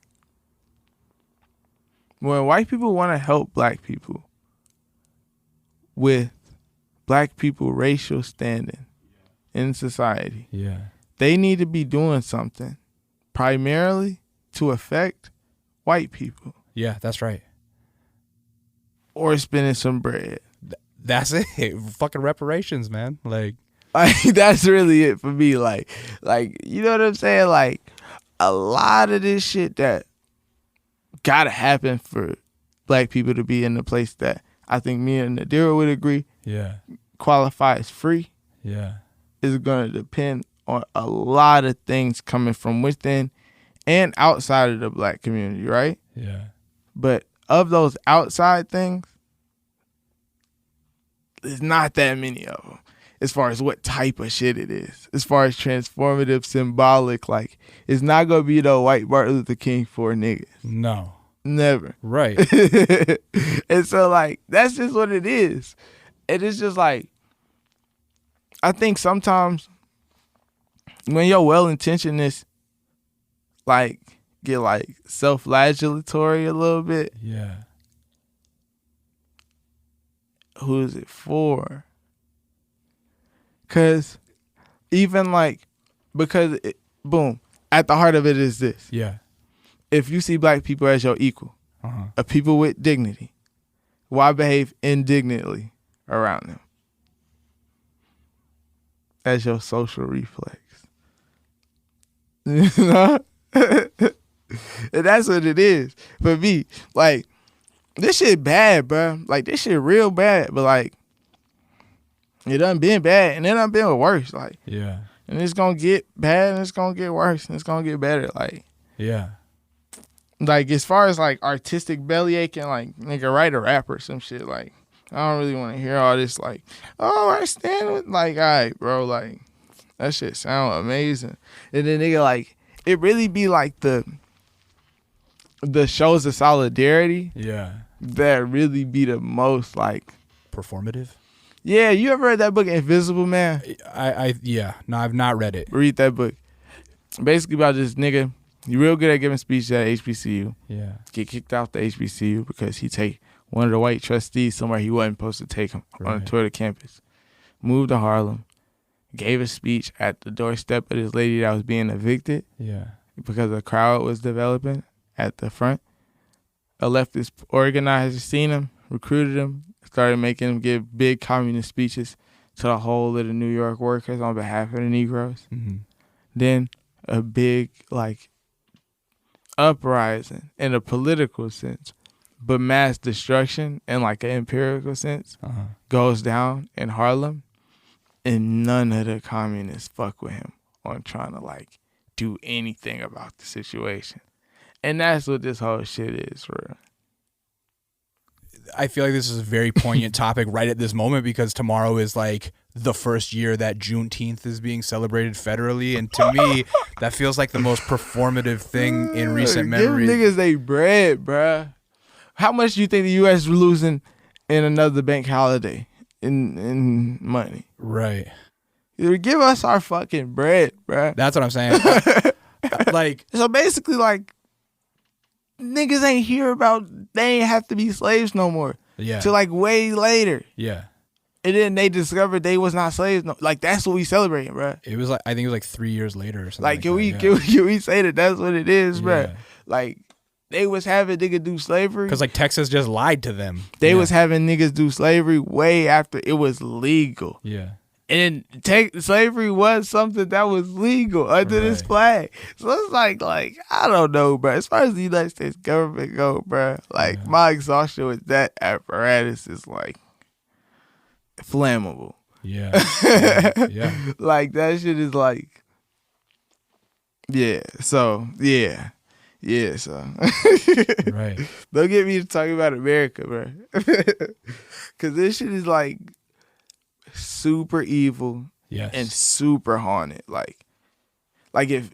when white people want to help black people with black people racial standing in society, they need to be doing something primarily to affect white people. Yeah, that's right. Or spending some bread. That's it. Fucking reparations, man. Like, that's really it for me. Like, you know what I'm saying? Like, a lot of this shit that gotta happen for black people to be in the place that I think me and Nadira would agree qualify as free, is going to depend on a lot of things coming from within and outside of the black community, right? Yeah. But of those outside things, there's not that many of them. as far as what type of shit it is, as far as transformative, symbolic, like it's not gonna be the white Martin Luther King for niggas. No. Never. Right. And so like that's just what it is. And it's just like I think sometimes when your well-intentionedness like get like self-flagellatory a little bit. Yeah. Who is it for? Cause even like boom, at the heart of it is this. Yeah. If you see black people as your equal, a people with dignity, why behave indignantly around them? As your social reflex. You know? And that's what it is for me. Like, this shit bad, bro. Like, this shit real bad. But, like, it done been bad. And it done been worse. Like, yeah. And it's going to get bad and it's going to get worse. And it's going to get better. Like, yeah. Like, as far as, like, artistic belly aching, like, nigga, write a rap or some shit. Like, I don't really want to hear all this, like, oh, I stand with, like, all right, bro. Like, that shit sound amazing. And then, nigga, like, it really be, like, the shows of solidarity. Yeah. That really be the most, like. Performative? Yeah, you ever read that book, Invisible Man? Yeah. No, I've not read it. Read that book. Basically about this nigga. You real good at giving speeches at HBCU. Yeah. Get kicked out the HBCU because he take one of the white trustees somewhere he wasn't supposed to take him on a tour to campus. Moved to Harlem. Gave a speech at the doorstep of this lady that was being evicted. Yeah. Because a crowd was developing at the front. A leftist organizer seen him, recruited him, started making him give big communist speeches to the whole of the New York workers on behalf of the Negroes. Mm-hmm. Then a big, like, uprising in a political sense, but mass destruction in like an empirical sense goes down in Harlem, and none of the communists fuck with him on trying to like do anything about the situation. And that's what this whole shit is, for real. I feel like this is a very poignant topic right at this moment because tomorrow is like the first year that Juneteenth is being celebrated federally. And to me, that feels like the most performative thing in recent memory. Give niggas they bread, bruh. How much do you think the U.S. is losing in another bank holiday in money? Right. Give us our fucking bread, bruh. That's what I'm saying. Like, so basically, like, niggas ain't hear about, they ain't have to be slaves no more. Yeah. Till like way later. Yeah. And then they discovered they was not slaves. No, like, that's what we celebrating, bro. It was like, I think it was like 3 years later or something. Like, can we say that that's what it is, bro? Yeah. Like, they was having niggas do slavery. Because like Texas just lied to them. They was having niggas do slavery way after it was legal. Yeah. And slavery was something that was legal under this flag. So it's like, I don't know, bro. As far as the United States government go, bro, like, my exhaustion with that apparatus is, like, flammable. Yeah. Yeah. Like, that shit is, like, yeah. So, yeah. Yeah, so. Right. Don't get me to talk about America, bro. Because this shit is, like, super evil, and super haunted. Like if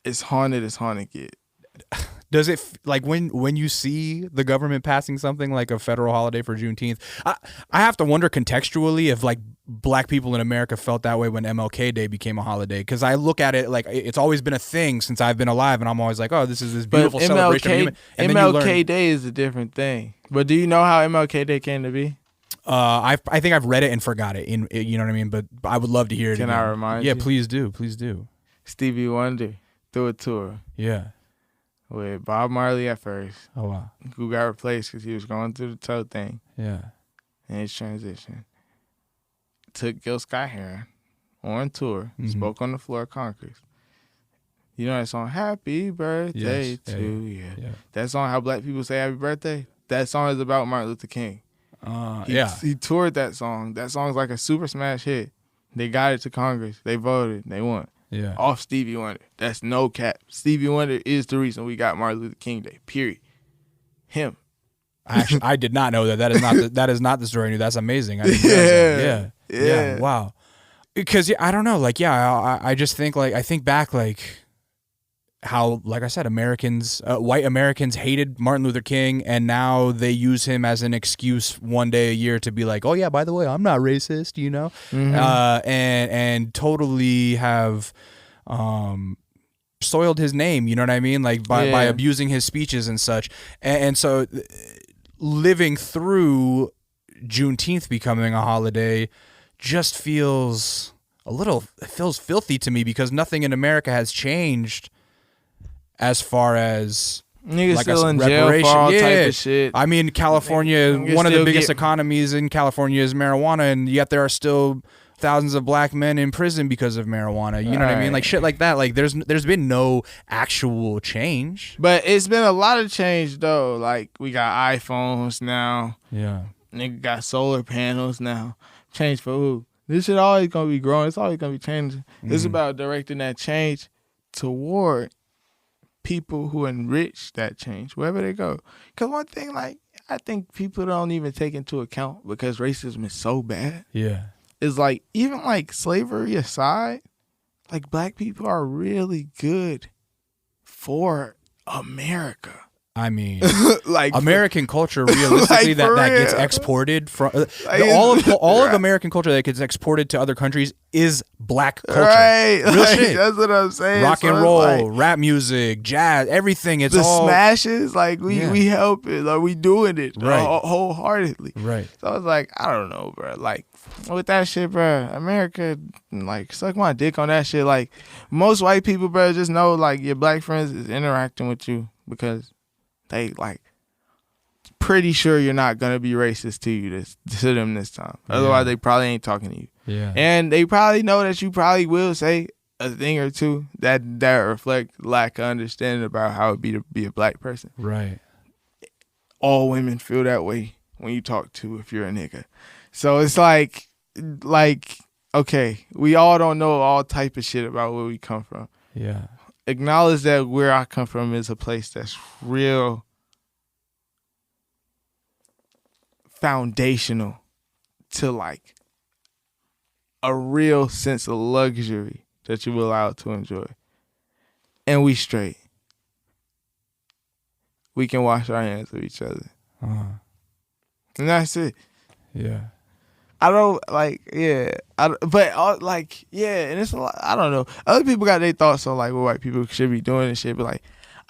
it's haunted as haunted get. Does it like when you see the government passing something like a federal holiday for Juneteenth? I have to wonder contextually if like black people in America felt that way when MLK Day became a holiday, because I look at it like it's always been a thing since I've been alive, and I'm always like, oh, this is this beautiful celebration of human. And MLK Day is a different thing. But do you know how MLK Day came to be? I think I've read it and forgot it. You know what I mean? But I would love to hear it. Can again. I remind you? Yeah, please do. Please do. Stevie Wonder threw a tour. Yeah. With Bob Marley at first. Oh, wow. Who got replaced because he was going through the toe thing. Yeah. And his transition. Took Gil Scott-Heron on tour. Spoke on the floor of Congress. You know that song, Happy Birthday to You. Yeah. That song, how black people say happy birthday, that song is about Martin Luther King. He toured that song. That song's like a super smash hit. They got it to Congress. They voted. They won. Yeah. Off Stevie Wonder. That's no cap. Stevie Wonder is the reason we got Martin Luther King Day. Period. Him. I did not know that. That is not the story I knew. That's amazing. I didn't yeah. That. Yeah. Wow. Because I don't know. Like, I just think I think back how, like I said, white Americans hated Martin Luther King, and now they use him as an excuse one day a year to be like, oh yeah, by the way, I'm not racist, and totally have soiled his name, you know what I mean? Like by abusing his speeches and such. And so living through Juneteenth becoming a holiday just feels filthy to me, because nothing in America has changed as far as niggas still in jail for all type of shit. I mean, California, one of the biggest economies in California is marijuana, and yet there are still thousands of black men in prison because of marijuana. You know what I mean? Like shit like that. Like there's been no actual change. But it's been a lot of change though. Like we got iPhones now. Yeah. Nigga got solar panels now. Change for who? This shit always gonna be growing. It's always gonna be changing. It's about directing that change toward people who enrich that change wherever they go. Because one thing, like, I think people don't even take into account, because racism is so bad. Yeah. Is like, even like slavery aside, like black people are really good for America. I mean, like American culture, realistically, like that gets exported from all of American culture that gets exported to other countries is black culture. Right, real like, shit. That's what I'm saying. Rock and roll, rap music, jazz, everything. It's the all smashes. Like we help it. Like we doing it wholeheartedly. Right. So I was like, I don't know, bro. Like with that shit, bro. America, like suck my dick on that shit. Like most white people, bro, just know like your black friends is interacting with you because they like pretty sure you're not gonna be racist to them this time. Otherwise, they probably ain't talking to you. Yeah. And they probably know that you probably will say a thing or two that reflect lack of understanding about how it be to be a black person. Right. All women feel that way when you talk to if you're a nigga. So it's like okay, we all don't know all type of shit about where we come from. Yeah. Acknowledge that where I come from is a place that's real foundational to like a real sense of luxury that you will allow to enjoy. And we straight. We can wash our hands of each other. And that's it. Yeah. I don't like, and it's a lot. I don't know. Other people got their thoughts on like what white people should be doing and shit, but like,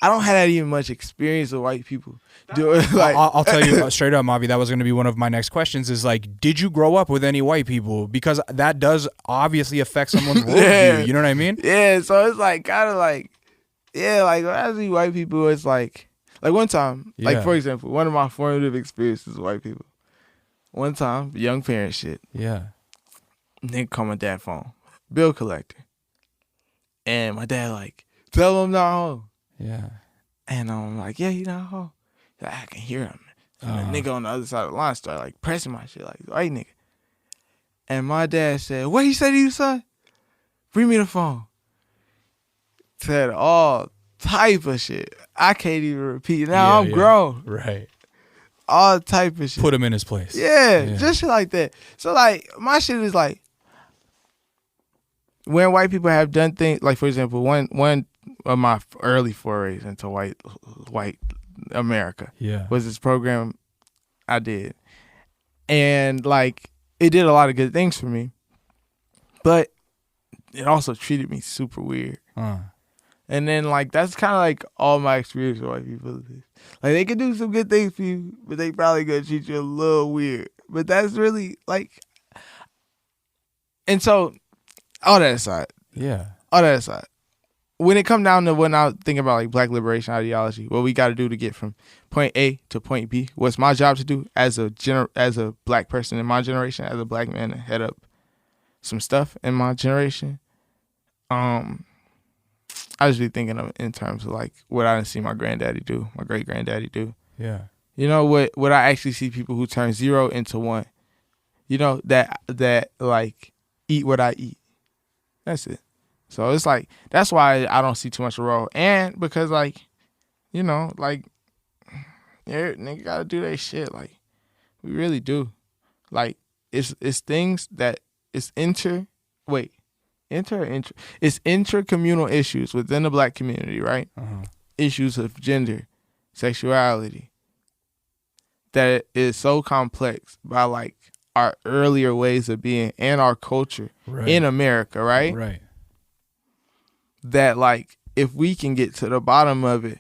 I don't have that even much experience with white people doing. Like, I'll tell you straight up, Mavi. That was going to be one of my next questions. Is like, did you grow up with any white people? Because that does obviously affect someone's worldview. You know what I mean? Yeah. So it's like kind of like, like when I see white people, it's like one time, like for example, one of my formative experiences with white people. One time, young parent shit. Yeah. Nigga call my dad phone. Bill collector. And my dad like, tell him I'm not home. Yeah. And I'm like, yeah, he not home. Like, I can hear him. And the nigga on the other side of the line started like pressing my shit like, white nigga. And my dad said, what he said to you, son? Bring me the phone. Said all type of shit. I can't even repeat. Now I'm grown. Right. All type of shit. Put him in his place. Yeah, just shit like that. So like my shit is like when white people have done things like, for example, one of my early forays into white America was this program I did. And like it did a lot of good things for me. But it also treated me super weird. And then like that's kind of like all my experience with white people is. Like they can do some good things for you, but they probably gonna treat you a little weird. But that's really like, and so all that aside, when it come down to when I think about like black liberation ideology, what we got to do to get from point A to point B, what's my job to do as a black person in my generation, as a black man to head up some stuff in my generation. I just be thinking of in terms of like what I didn't see my granddaddy do, my great granddaddy do. Yeah. You know what I actually see people who turn 0 into 1. You know, that like eat what I eat. That's it. So it's like that's why I don't see too much of a role. And because like, you know, like nigga gotta do that shit. Like we really do. Like it's things that it's it's intracommunal issues within the black community, right? Issues of gender, sexuality, that is so complex by like our earlier ways of being and our culture in America, right? Right. That like if we can get to the bottom of it,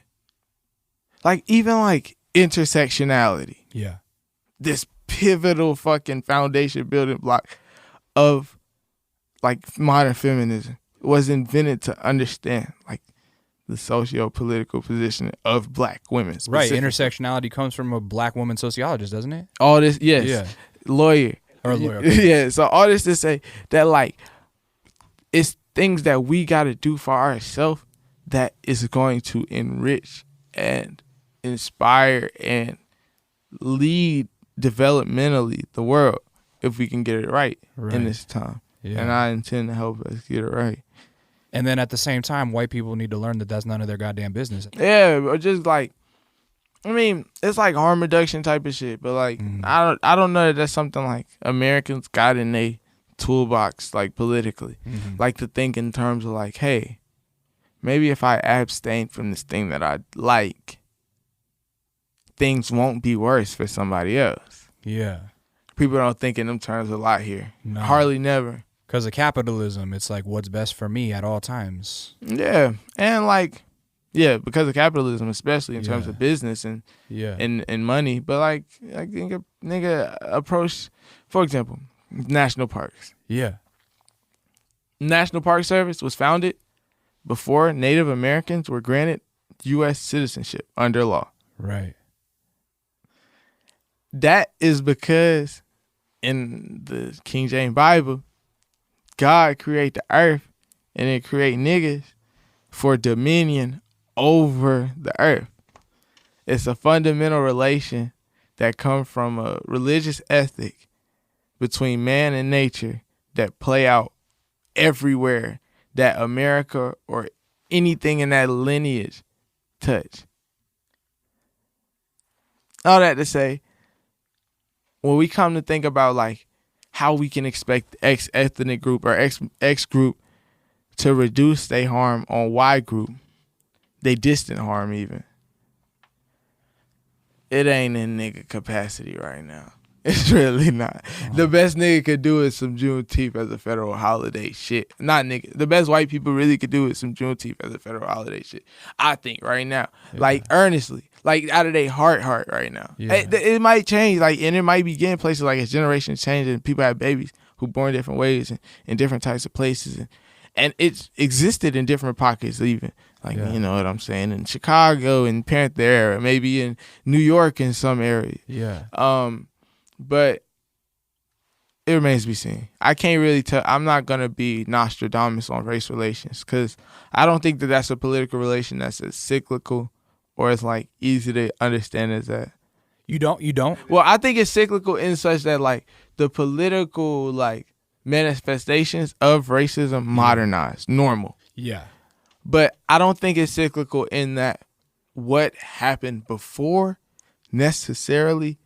like even like intersectionality. Yeah. This pivotal fucking foundation building block of like modern feminism was invented to understand like the socio-political position of black women. Right. Intersectionality comes from a black woman sociologist, doesn't it? All this, yes. Yeah. Lawyer. Okay. Yeah. So all this to say that like it's things that we got to do for ourselves that is going to enrich and inspire and lead developmentally the world if we can get it right in this time. Yeah. And I intend to help us get it right. And then at the same time, white people need to learn that that's none of their goddamn business. Yeah, or just like, I mean, it's like harm reduction type of shit. But like, I don't know that that's something like Americans got in their toolbox, like politically, like to think in terms of like, hey, maybe if I abstain from this thing that I like, things won't be worse for somebody else. Yeah. People don't think in them terms a lot here. No. Hardly never. Because of capitalism, it's like what's best for me at all times. Yeah. And like, yeah, because of capitalism, especially in terms of business and money. But like nigga approach, for example, national parks. Yeah. National Park Service was founded before Native Americans were granted U.S. citizenship under law. Right. That is because in the King James Bible, God create the earth and then create niggas for dominion over the earth. It's a fundamental relation that comes from a religious ethic between man and nature that play out everywhere that America or anything in that lineage touch. All that to say, when we come to think about like how we can expect X ethnic group or X group to reduce their harm on Y group, they distant harm even, it ain't in nigga capacity right now. It's really not. The best nigga could do is some Juneteenth as a federal holiday shit. Not nigga. The best white people really could do is some Juneteenth as a federal holiday shit. I think right now. Yeah. Like earnestly. Like out of their heart right now. Yeah. It might change. Like, and it might begin places like as generations change and people have babies who born different ways and in different types of places. And it's existed in different pockets even. Like, you know what I'm saying? In Chicago and Panther era, maybe in New York in some area. Yeah. But it remains to be seen. I can't really tell. I'm not going to be Nostradamus on race relations because I don't think that that's a political relation that's as cyclical or as like easy to understand as that. You don't? Well, I think it's cyclical in such that like the political like manifestations of racism modernized, normal. Yeah. But I don't think it's cyclical in that what happened before necessarily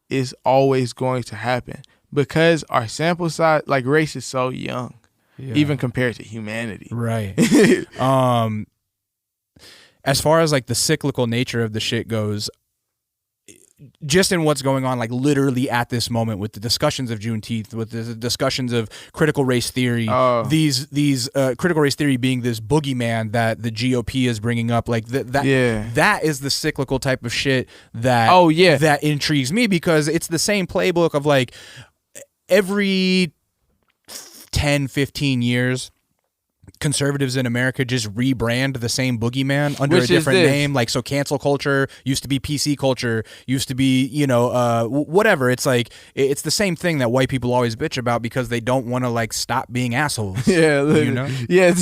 is always going to happen because our sample size, like race is so young, even compared to humanity. Right. As far as like the cyclical nature of the shit goes, just in what's going on, like literally at this moment with the discussions of Juneteenth, with the discussions of critical race theory, these critical race theory being this boogeyman that the GOP is bringing up, like that is the cyclical type of shit that that intrigues me because it's the same playbook of like every 10, 15 years. Conservatives in America just rebrand the same boogeyman under a different name. Like, so cancel culture used to be PC culture, used to be, whatever. It's like, it's the same thing that white people always bitch about because they don't want to like stop being assholes. Yeah. You know? Yeah.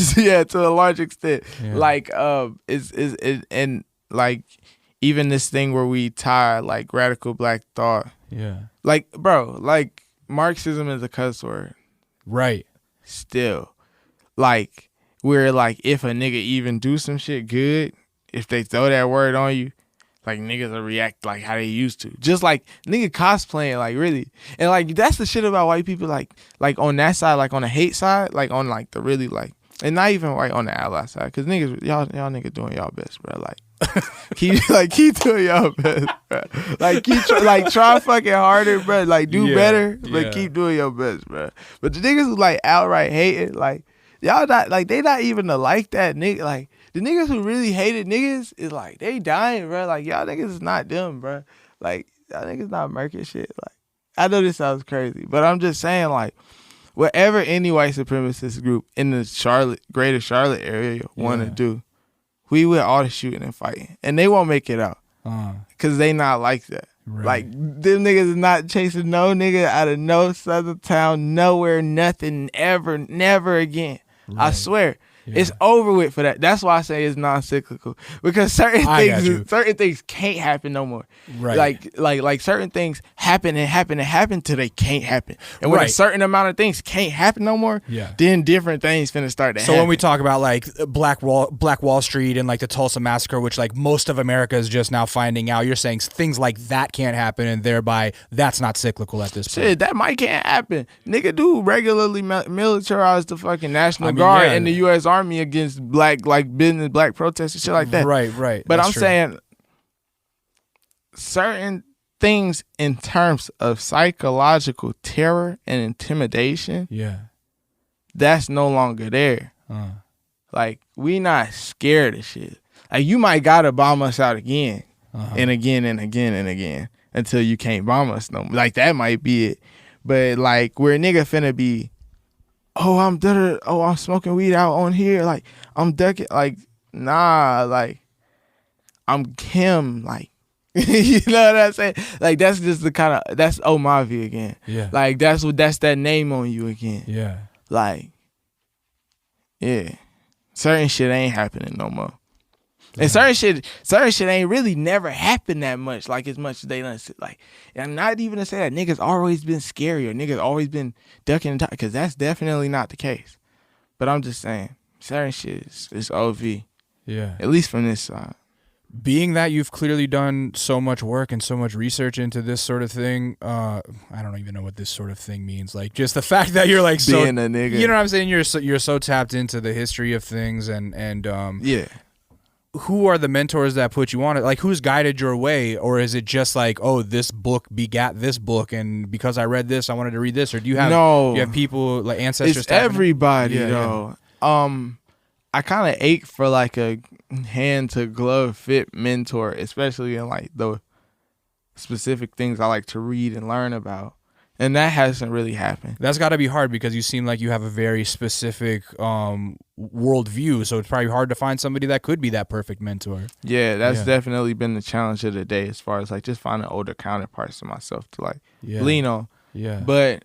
To a large extent. Yeah. Like, and like even this thing where we tie like radical black thought. Yeah. Like, bro, like Marxism is a cuss word. Right. Still. Like, where, like, if a nigga even do some shit good, if they throw that word on you, like niggas will react like how they used to. Just like nigga cosplaying, like really. And like that's the shit about white people, like on that side, like on the hate side, like on like the really like, and not even like on the ally side, cause niggas y'all niggas doing y'all best, bro. Like keep doing y'all best, bro. Like try fucking harder, bro. Like do better, but keep doing your best, bro. But the niggas who like outright hating, like y'all not like they not even like that nigga. Like the niggas who really hated niggas is like they dying, bro. Like y'all niggas is not them, bro. Like y'all niggas not murking shit. Like I know this sounds crazy, but I'm just saying like whatever any white supremacist group in the greater Charlotte area want to do, we with all the shooting and fighting, and they won't make it out because they not like that. Right. Like them niggas is not chasing no nigga out of no southern town, nowhere, nothing, ever, never again. Right. I swear. Yeah. It's over with for that. That's why I say it's non-cyclical, because certain things can't happen no more. Right. Like certain things happen till they can't happen. And when a certain amount of things can't happen no more, then different things finna start to happen. So when we talk about like Black Wall Street and like the Tulsa Massacre, which like most of America is just now finding out, you're saying things like that can't happen, and thereby that's not cyclical at this point. Shit, that might can't happen. Nigga do regularly militarize the fucking National Guard and the U.S. Army against black protests and shit like that. Right. But I'm saying certain things in terms of psychological terror and intimidation, that's no longer there. Like we not scared of shit. Like you might gotta bomb us out again and again and again and again until you can't bomb us no more. Like that might be it. But like where a nigga finna be, I'm smoking weed out on here, like I'm ducking, like nah, like I'm him, like you know what I'm saying? Like that's just the kind of that's Omavi again. Yeah. Like that's that name on you again. Yeah. Like certain shit ain't happening no more. And certain shit ain't really never happened that much, like as much as they done. Like, and I'm not even to say that niggas always been scary or niggas always been ducking and talking, because that's definitely not the case. But I'm just saying, certain shit is OV. Yeah. At least from this side. Being that you've clearly done so much work and so much research into this sort of thing, I don't even know what this sort of thing means. Like just the fact that you're like being a nigga. You know what I'm saying? You're so tapped into the history of things and yeah. Who are the mentors that put you on it? Like, who's guided your way? Or is it just like, oh, this book begat this book, and because I read this, I wanted to read this? Or do you have people, like ancestors? It's everybody, though. Yeah. I kind of ache for, like, a hand-to-glove fit mentor, especially in, like, the specific things I like to read and learn about. And that hasn't really happened. That's got to be hard because you seem like you have a very specific worldview. So it's probably hard to find somebody that could be that perfect mentor. Yeah, that's definitely been the challenge of the day, as far as like just finding older counterparts to myself to like lean on. Yeah. But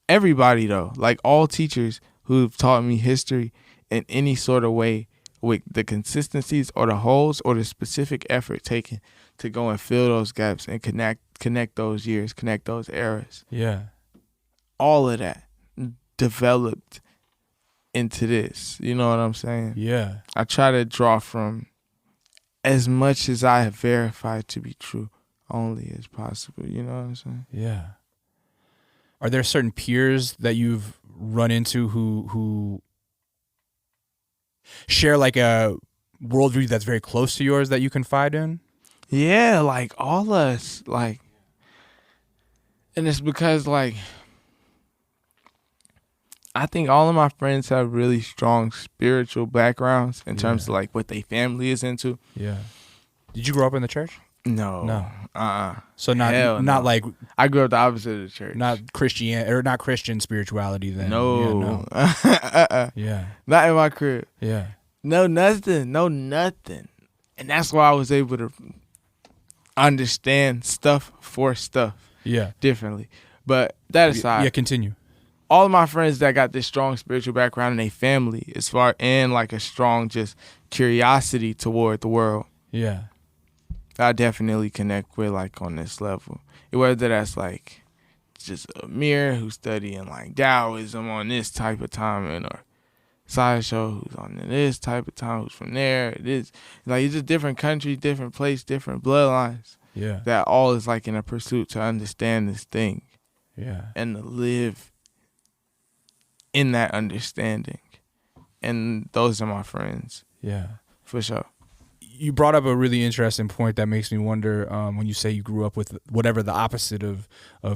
everybody though, like all teachers who've taught me history in any sort of way, with the consistencies or the holes or the specific effort taken to go and fill those gaps and connect those years, connect those eras. Yeah. All of that developed into this. You know what I'm saying? Yeah. I try to draw from as much as I have verified to be true only as possible. You know what I'm saying? Yeah. Are there certain peers that you've run into who share like a worldview that's very close to yours that you confide in? Yeah, like all us, like, and it's because like I think all of my friends have really strong spiritual backgrounds in terms of like what their family is into. Yeah. Did you grow up in the church? No. So not like I grew up the opposite of the church. Not Christian spirituality then. No. Yeah. Not in my crib. Yeah. No nothing. And that's why I was able to understand stuff for stuff. Yeah. Differently. But that aside. Yeah, continue. All of my friends that got this strong spiritual background in their family, as far and like a strong just curiosity toward the world. Yeah. I definitely connect with like on this level. Whether that's like just Amir who's studying like Taoism on this type of timing, or sideshow, who's on this type of time, who's from there. It is like it's just different countries, different place, different bloodlines. Yeah. That all is like in a pursuit to understand this thing. Yeah. And to live in that understanding. And those are my friends. Yeah. For sure. You brought up a really interesting point that makes me wonder, when you say you grew up with whatever the opposite of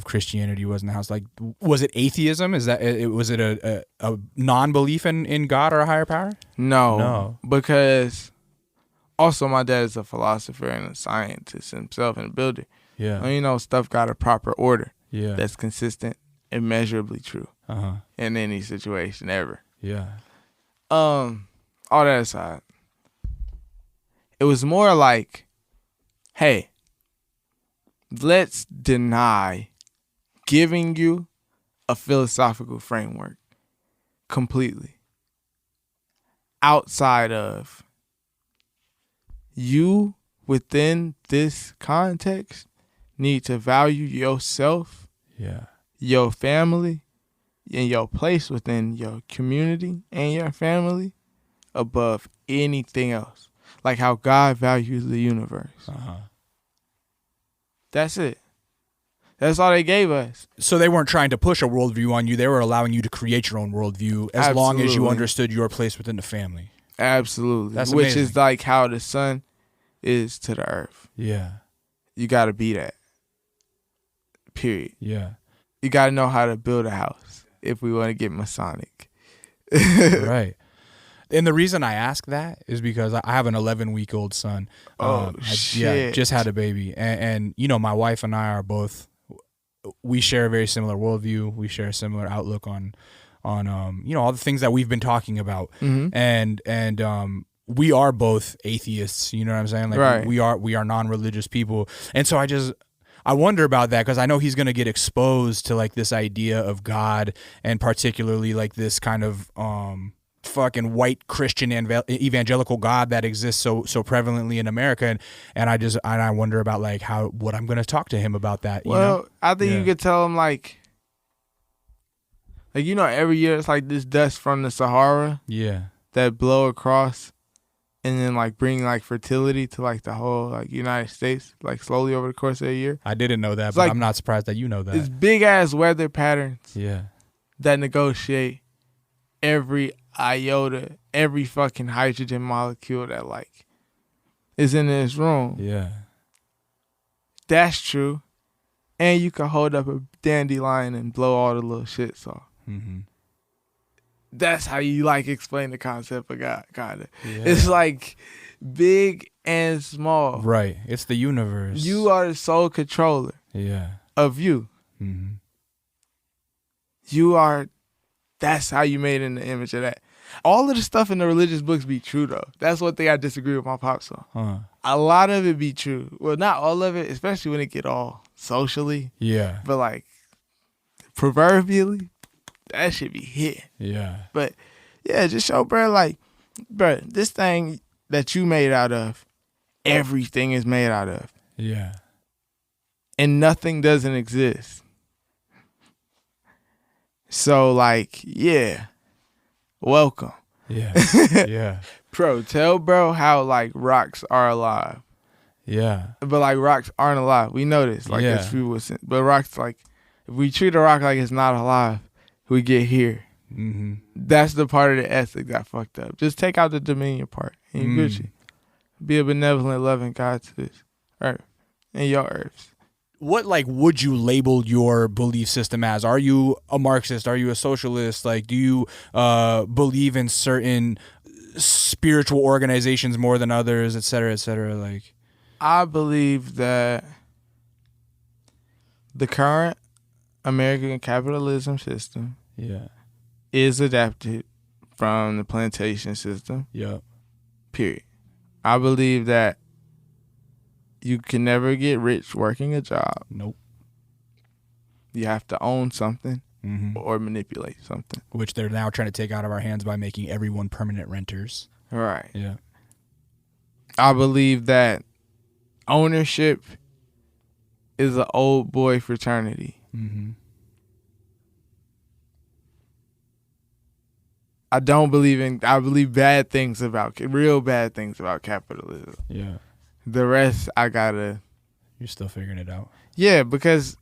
Christianity was in the house. Like, was it atheism? Was it a non-belief in God or a higher power? No. Because also my dad is a philosopher and a scientist himself and a builder. Yeah. And, you know, stuff got a proper order. Yeah. That's consistent, immeasurably true. Uh-huh. In any situation ever. Yeah. All that aside, it was more like, hey, let's deny giving you a philosophical framework completely outside of you within this context need to value yourself, your family, and your place within your community and your family above anything else. Like how God values the universe. Uh-huh. That's it. That's all they gave us. So they weren't trying to push a worldview on you. They were allowing you to create your own worldview as long as you understood your place within the family. Absolutely. That's Which amazing. is like how the sun is to the earth. Yeah. You got to be that. Period. Yeah. You got to know how to build a house if we want to get Masonic. Right. And the reason I ask that is because I have an 11-week-old son. Shit. Yeah, just had a baby. And, you know, my wife and I are both, we share a very similar worldview. We share a similar outlook on you know, all the things that we've been talking about. Mm-hmm. And we are both atheists, you know what I'm saying? Like right. we are non-religious people. And so I wonder about that because I know he's going to get exposed to like this idea of God and particularly like this kind of fucking white Christian evangelical God that exists so prevalently in America, and I wonder about like what I'm going to talk to him about that. Well, you know? I think you could tell him like you know, every year it's like this dust from the Sahara that blow across and then like bring like fertility to like the whole like United States like slowly over the course of a year. I didn't know that, it's but like, I'm not surprised that you know that. It's big ass weather patterns that negotiate every iota, every fucking hydrogen molecule that like is in this room. Yeah. That's true. And you can hold up a dandelion and blow all the little shits off. Mm-hmm. That's how you like explain the concept of God, kinda. Yeah. It's like big and small. Right. It's the universe. You are the sole controller of you. Mm-hmm. You are, that's how you made in the image of that. All of the stuff in the religious books be true though. That's one thing I disagree with my pops on. Huh. A lot of it be true. Well, not all of it, especially when it get all socially. Yeah. But like proverbially, that should be hit. Yeah. But yeah, just show bro, like, bro, this thing that you made out of, everything is made out of. Yeah. And nothing doesn't exist. So like, yeah, welcome. Yeah. Yeah. Bro, tell bro how like rocks are alive. Yeah. But like rocks aren't alive. We know this. Like as people say. But rocks, like, if we treat a rock like it's not alive, we get here. Mm-hmm. That's the part of the ethic that fucked up. Just take out the dominion part and you're Gucci. Be a benevolent, loving God to this earth and your earths. What like would you label your belief system as? Are you a Marxist? Are you a socialist? Like, do you believe in certain spiritual organizations more than others, et cetera, et cetera? Like, I believe that the current American capitalism system is adapted from the plantation system. Yeah. Period. I believe that you can never get rich working a job. Nope. You have to own something or manipulate something. Which they're now trying to take out of our hands by making everyone permanent renters. Right. Yeah. I believe that ownership is an old boy fraternity. Mm-hmm. I believe bad things real bad things about capitalism. Yeah. The rest, you're still figuring it out. Yeah, because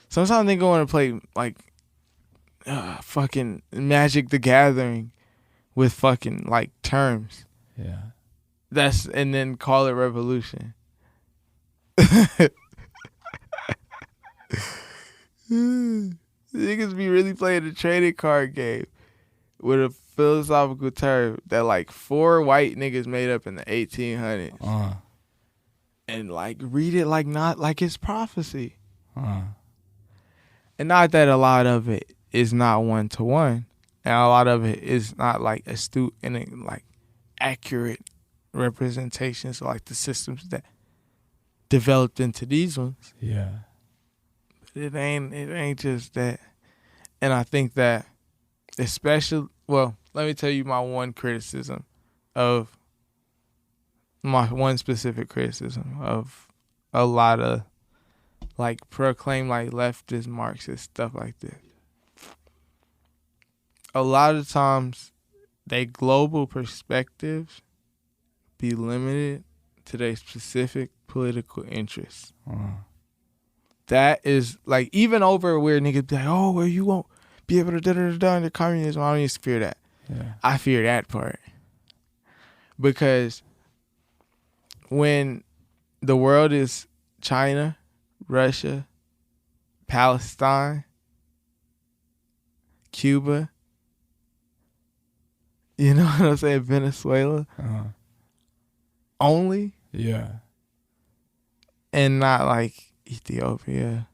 sometimes they go in and play like fucking Magic the Gathering with fucking like terms. Yeah. And then call it revolution. Niggas be really playing a trading card game with a philosophical term that like 4 white niggas made up in the 1800s. And like read it not like it's prophecy. And not that a lot of it is not 1-to-1. And a lot of it is not like astute and like accurate representations of like the systems that developed into these ones. Yeah. But it ain't just that. And I think that especially, well, let me tell you my one specific criticism of a lot of like proclaim like leftist Marxist stuff like this. A lot of times they global perspectives be limited to their specific political interests. That is like even over where niggas be like, oh, where you won't be able to da under communism. I don't even fear that. Yeah. I fear that part. Because when the world is China, Russia, Palestine, Cuba, you know what I'm saying, Venezuela, only. Yeah. And not like Ethiopia,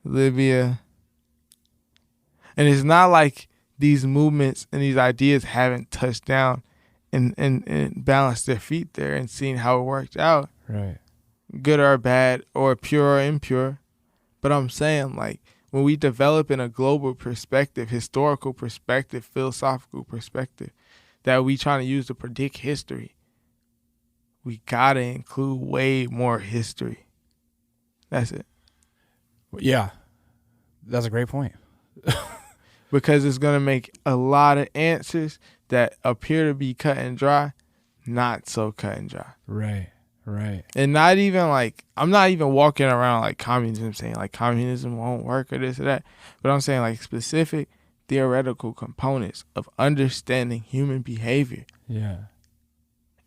Libya. And it's not like these movements and these ideas haven't touched down and balanced their feet there and seen how it worked out. Right. Good or bad or pure or impure. But I'm saying like when we develop in a global perspective, historical perspective, philosophical perspective that we trying to use to predict history, we gotta include way more history. That's it. Yeah. That's a great point. Because it's going to make a lot of answers that appear to be cut and dry, not so cut and dry. Right. And not even like, I'm not even walking around like communism saying like communism won't work or this or that. But I'm saying like specific theoretical components of understanding human behavior. Yeah.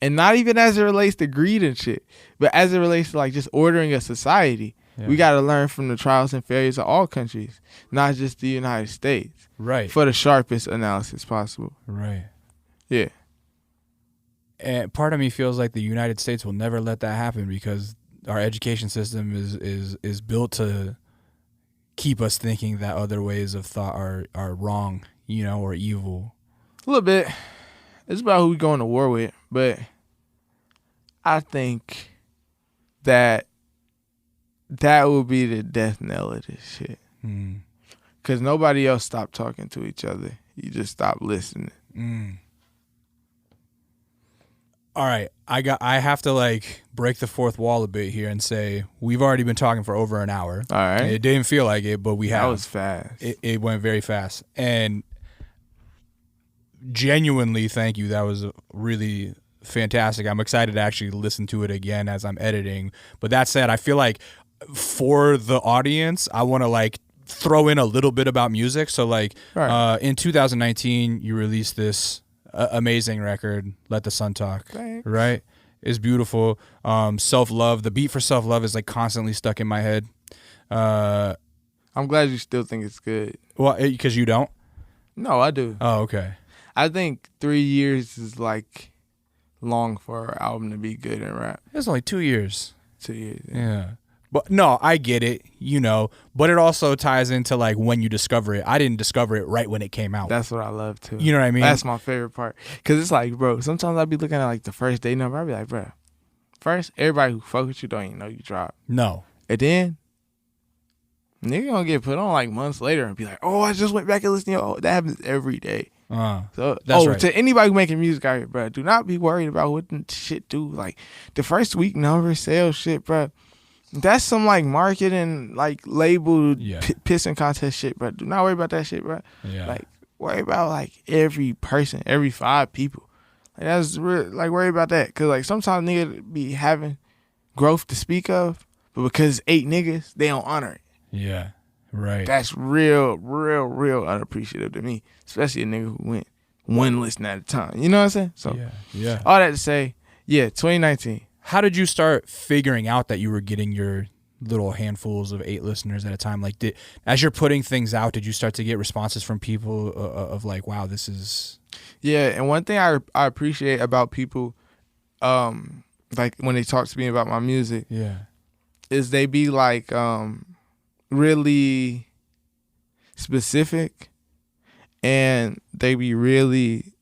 And not even as it relates to greed and shit, but as it relates to like just ordering a society. Yeah. We got to learn from the trials and failures of all countries, not just the United States. Right. For the sharpest analysis possible. Right. Yeah. And part of me feels like the United States will never let that happen because our education system is built to keep us thinking that other ways of thought are wrong, you know, or evil. A little bit. It's about who we going to war with, but I think that will be the death knell of this shit. Because nobody else stopped talking to each other. You just stopped listening. All right. I have to like break the fourth wall a bit here and say we've already been talking for over an hour. All right. It didn't feel like it, but we have. That was fast. It went very fast. And genuinely, thank you. That was really fantastic. I'm excited to actually listen to it again as I'm editing. But that said, I feel like for the audience, I want to like throw in a little bit about music. So like in 2019, you released this amazing record, Let the Sun Talk. Thanks. Right? It's beautiful. Self-Love. The beat for Self-Love is like constantly stuck in my head. I'm glad you still think it's good. Well, because you don't? No, I do. Oh, okay. I think 3 years is like long for an album to be good in rap. It's only 2 years. 2 years. Yeah. But no, I get it, you know, but it also ties into like when you discover it. I didn't discover it right when it came out. That's what I love too. You know what I mean? That's my favorite part. Cause it's like, bro, sometimes I'll be looking at like the first day number. I'll be like, bro, first, everybody who fuck with you don't even know you dropped. No. And then, nigga gonna get put on like months later and be like, oh, I just went back and listened to you. Oh, that happens every day. So, that's right. To anybody who making music out here, bro, do not be worried about what the shit do. Like, the first week numbers, sales shit, bro. That's some like marketing, like labeled Yeah. pissing contest shit, bro. Do not worry about that shit, bro. Yeah. Like worry about like every person, every 5 people. Like that's real. Like worry about that, cause like sometimes niggas be having growth to speak of, but because 8 niggas, they don't honor it. Yeah. Right. That's real unappreciative to me, especially a nigga who went one listen at a time. You know what I'm saying? So yeah. all that to say, 2019. How did you start figuring out that you were getting your little handfuls of 8 listeners at a time? Like, as you're putting things out, did you start to get responses from people of like, wow, this is... Yeah, and one thing I appreciate about people, like when they talk to me about my music, is they be like really specific, and they be really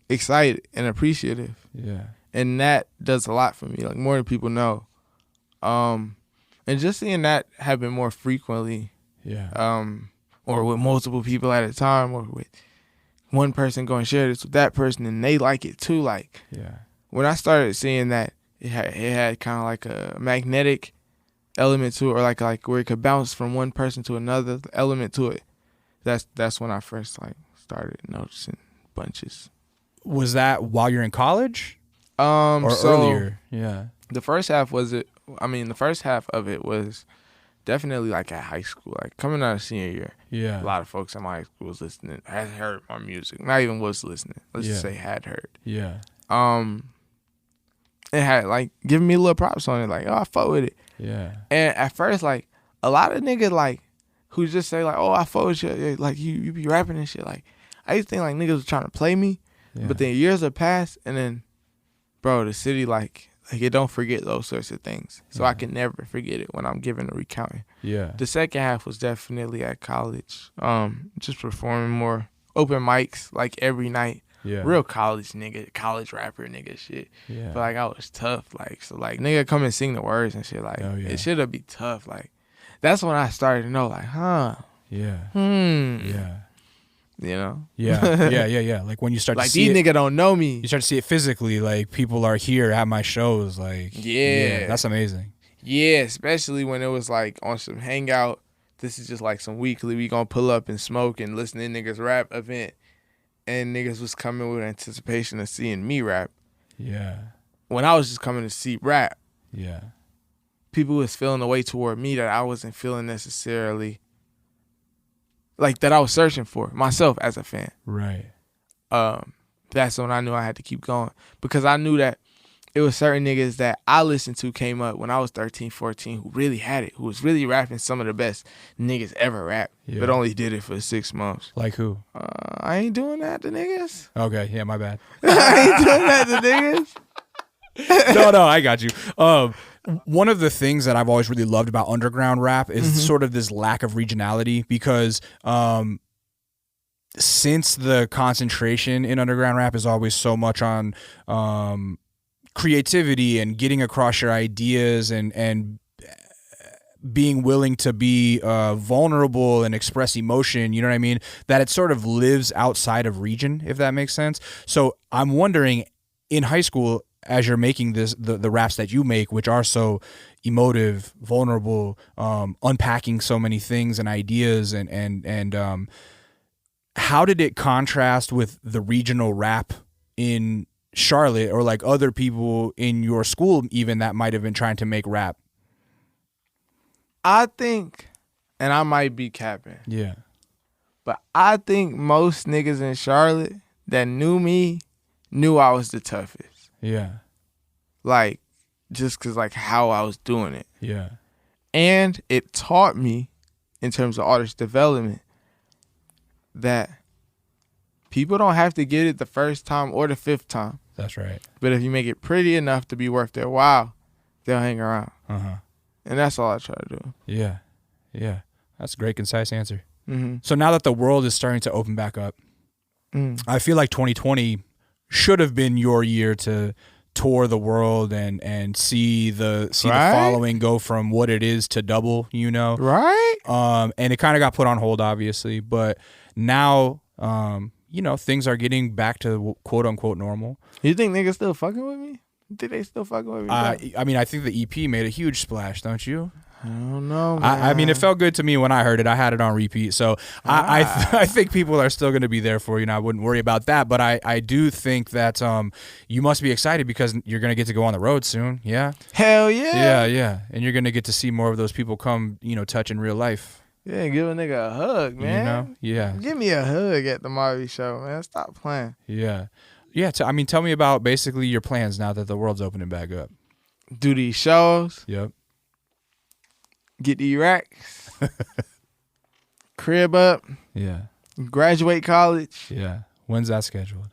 excited and appreciative. Yeah. And that does a lot for me, like more than people know. And just seeing that happen more frequently, or with multiple people at a time, or with one person going share this with that person and they like it too. Like, when I started seeing that, it had kind of like a magnetic element to it, or like where it could bounce from one person to another element to it. That's when I first like started noticing bunches. Was that while you're in college? Or So earlier? Yeah. The first half of it was definitely like at high school, like coming out of senior year. Yeah. A lot of folks in my high school was listening, had heard my music. Not even was listening. Let's just say had heard. Yeah. It had like giving me a little props on it, like, oh, I fuck with it. Yeah. And at first, like a lot of niggas like who just say like, oh, I fuck with you, like you be rapping and shit. Like I used to think like niggas was trying to play me, but then years have passed, and then, bro, the city like it don't forget those sorts of things. So I can never forget it when I'm giving a recounting. Yeah. The second half was definitely at college. Just performing more open mics like every night. Yeah. Real college rapper nigga shit. Yeah. But like I was tough. Like so like nigga come and sing the words and shit. Like it should be tough. Like that's when I started to know like, huh. Yeah. Yeah. You know? Yeah. Like when you start like to see these niggas don't know me. You start to see it physically, like people are here at my shows, like that's amazing. Yeah, especially when it was like on some hangout. This is just like some weekly, we gonna pull up and smoke and listen to niggas rap event. And niggas was coming with anticipation of seeing me rap. Yeah. When I was just coming to see rap. Yeah. People was feeling the way toward me that I wasn't feeling necessarily. Like that I was searching for myself as a fan. Right. That's when I knew I had to keep going. Because I knew that it was certain niggas that I listened to came up when I was 13, 14 who really had it, who was really rapping some of the best niggas ever rap, but only did it for 6 months. Like who? I ain't doing that to niggas. Okay, yeah, my bad. I ain't doing that to niggas. No, I got you. One of the things that I've always really loved about underground rap is sort of this lack of regionality, because since the concentration in underground rap is always so much on creativity and getting across your ideas and being willing to be vulnerable and express emotion, you know what I mean? That it sort of lives outside of region, if that makes sense. So I'm wondering, in high school, as you're making the raps that you make, which are so emotive, vulnerable, unpacking so many things and ideas, and how did it contrast with the regional rap in Charlotte, or like other people in your school even that might have been trying to make rap? I think, and I might be capping, but I think most niggas in Charlotte that knew me knew I was the toughest. Yeah. Like, just because like how I was doing it. Yeah. And it taught me, in terms of artist development, that people don't have to get it the first time or the 5th time. That's right. But if you make it pretty enough to be worth their while, they'll hang around. And that's all I try to do. Yeah. Yeah. That's a great, concise answer. So now that the world is starting to open back up, I feel like 2020 should have been your year to tour the world and see the following go from what it is to double, you know? Right. And it kind of got put on hold, obviously. But now, you know, things are getting back to quote unquote normal. You think niggas still fucking with me? Think they still fucking with me? I mean, I think the EP made a huge splash, don't you? I don't know, man. I mean, it felt good to me when I heard it. I had it on repeat, so I think people are still going to be there for you, and I wouldn't worry about that. But I do think that you must be excited because you're going to get to go on the road soon. Yeah. Hell yeah. Yeah, and you're going to get to see more of those people come, touch in real life. Yeah, give a nigga a hug, man. Yeah. Give me a hug at the Marvy show, man. Stop playing. Yeah. I mean, tell me about basically your plans now that the world's opening back up. Do these shows. Yep. Get the racks. Crib up. Yeah. Graduate college. Yeah. When's that scheduled?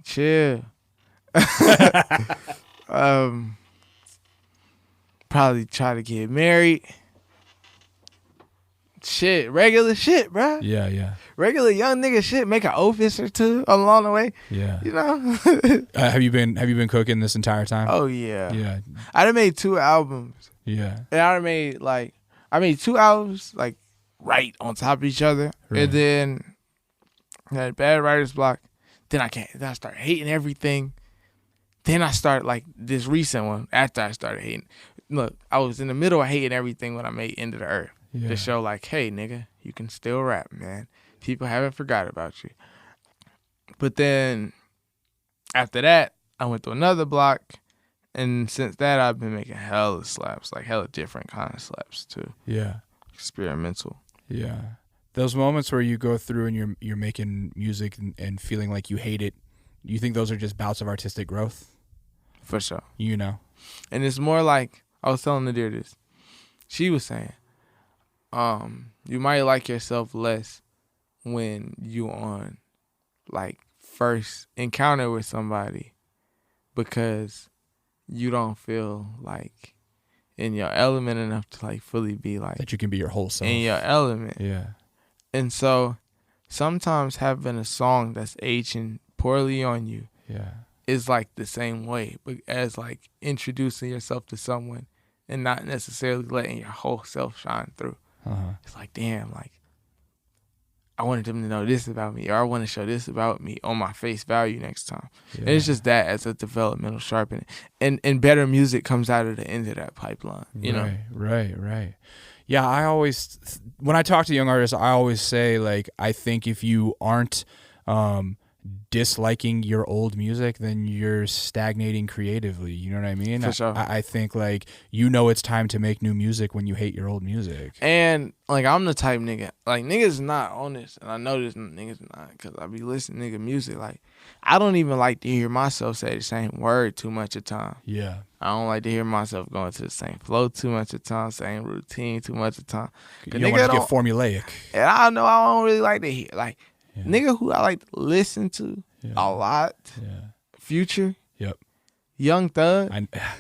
Chill. Probably try to get married. Shit, regular shit, bro. Yeah. Regular young nigga shit. Make an opus or two along the way. Yeah. You know. Have you been cooking this entire time? Oh yeah. Yeah. I done made 2 albums. Yeah. And I made 2 albums like right on top of each other, Right. and then I had bad writer's block. Then I start hating everything. Then I start like this recent one after I started hating. Look, I was in the middle of hating everything when I made End of the Earth. Yeah. To show like, hey nigga, you can still rap, man. People haven't forgot about you. But then after that, I went to another block, and since that I've been making hella slaps, like hella different kind of slaps too. Yeah. Experimental. Yeah. Those moments where you go through and you're making music and feeling like you hate it, you think those are just bouts of artistic growth? For sure. And it's more like, I was telling Nadir this. She was saying, you might like yourself less when you on like first encounter with somebody because you don't feel like in your element enough to like fully be like that you can be your whole self. In your element. Yeah. And so sometimes having a song that's aging poorly on you is like the same way, but as like introducing yourself to someone and not necessarily letting your whole self shine through. It's like, damn, like I wanted them to know this about me, or I want to show this about me on my face value next time. Yeah. And it's just that as a developmental sharpening. And better music comes out of the end of that pipeline, you know? Right. Yeah, I always, when I talk to young artists, I always say, like, I think if you aren't disliking your old music, then you're stagnating creatively. You know what I mean? For sure. I think like it's time to make new music when you hate your old music. And like I'm the type nigga, like niggas not on this, and I know this niggas not, because I be listening to nigga music. Like I don't even like to hear myself say the same word too much of the time. Yeah. I don't like to hear myself going to the same flow too much of the time, same routine too much of the time. You don't want to get formulaic. And I know I don't really like to hear like. Yeah. Nigga who I like to listen to a lot. Yeah. Future. Yep. Young Thug.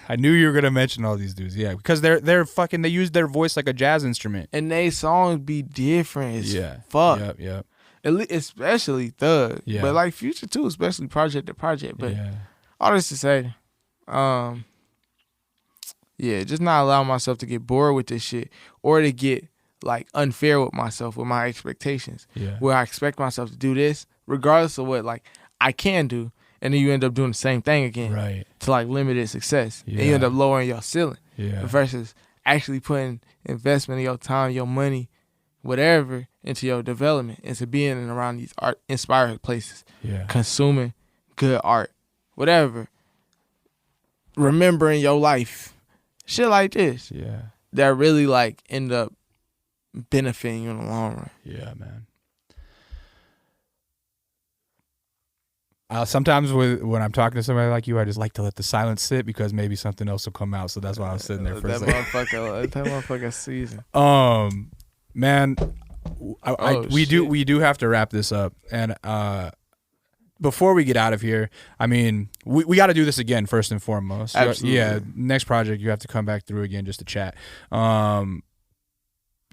I knew you were gonna mention all these dudes. Yeah, because they're fucking. They use their voice like a jazz instrument, and they songs be different as fuck. Yep. Especially Thug. Yeah. But like Future too, especially project to project. But all this to say, just not allow myself to get bored with this shit or to get like unfair with myself with my expectations. Yeah. Where I expect myself to do this regardless of what like I can do, and then you end up doing the same thing again. Right. To like limited success. Yeah. And you end up lowering your ceiling. Yeah. Versus actually putting investment of your time, your money, whatever, into your development, into being and around these art inspired places. Yeah. Consuming good art. Whatever. Remembering your life. Shit like this. Yeah. That really like end up benefiting you in the long run. Yeah, man. Sometimes when I'm talking to somebody like you, I just like to let the silence sit because maybe something else will come out. So that's why I was sitting there for a second. That motherfucker season. Man, we do have to wrap this up, and before we get out of here, I mean, we got to do this again first and foremost. Absolutely. Yeah, next project you have to come back through again just to chat.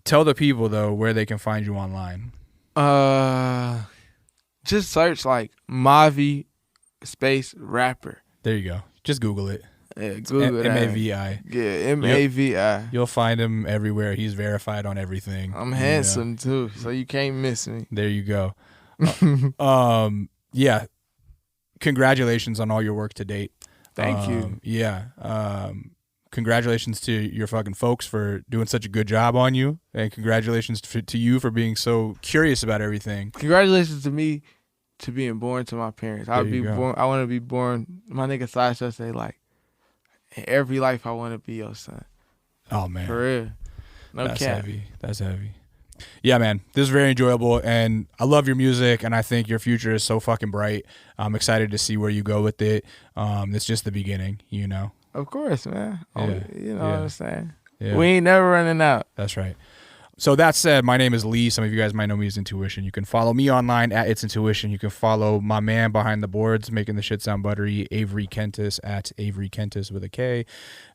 Tell the people, though, where they can find you online. Just search, like, Mavi space rapper. There you go. Just Google it. Yeah, Google it. M-A-V-I. Yeah, M-A-V-I. You'll find him everywhere. He's verified on everything. I'm handsome, too, so you can't miss me. There you go. Yeah. Congratulations on all your work to date. Thank you. Yeah. Congratulations to your fucking folks for doing such a good job on you, and congratulations to you for being so curious about everything. Congratulations to me to being born to my parents. I want to be born. My nigga Sasha say like, in every life I want to be your son. Oh man, for real. No That's cap. heavy. That's heavy. Yeah, man, this is very enjoyable, and I love your music, and I think your future is so fucking bright. I'm excited to see where you go with it. It's just the beginning, you know. Of course, man. Yeah. You know what I'm saying? Yeah. We ain't never running out. That's right. So that said, my name is Lee. Some of you guys might know me as Intuition. You can follow me online at It's Intuition. You can follow my man behind the boards, making the shit sound buttery, Avery Kentis at Avery Kentis with a K.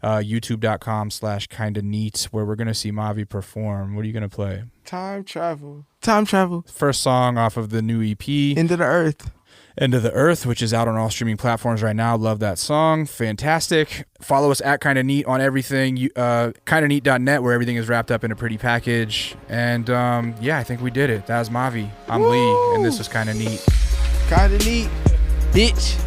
YouTube.com/kinda neat, where we're going to see Mavi perform. What are you going to play? Time Travel. Time Travel. First song off of the new EP. Into the Earth. End of the Earth, which is out on all streaming platforms right now. Love that song. Fantastic. Follow us at Kinda Neat on everything. KindaNeat.net, where everything is wrapped up in a pretty package. And yeah, I think we did it. That was Mavi. I'm Lee, and this was Kinda Neat. Kinda Neat, bitch.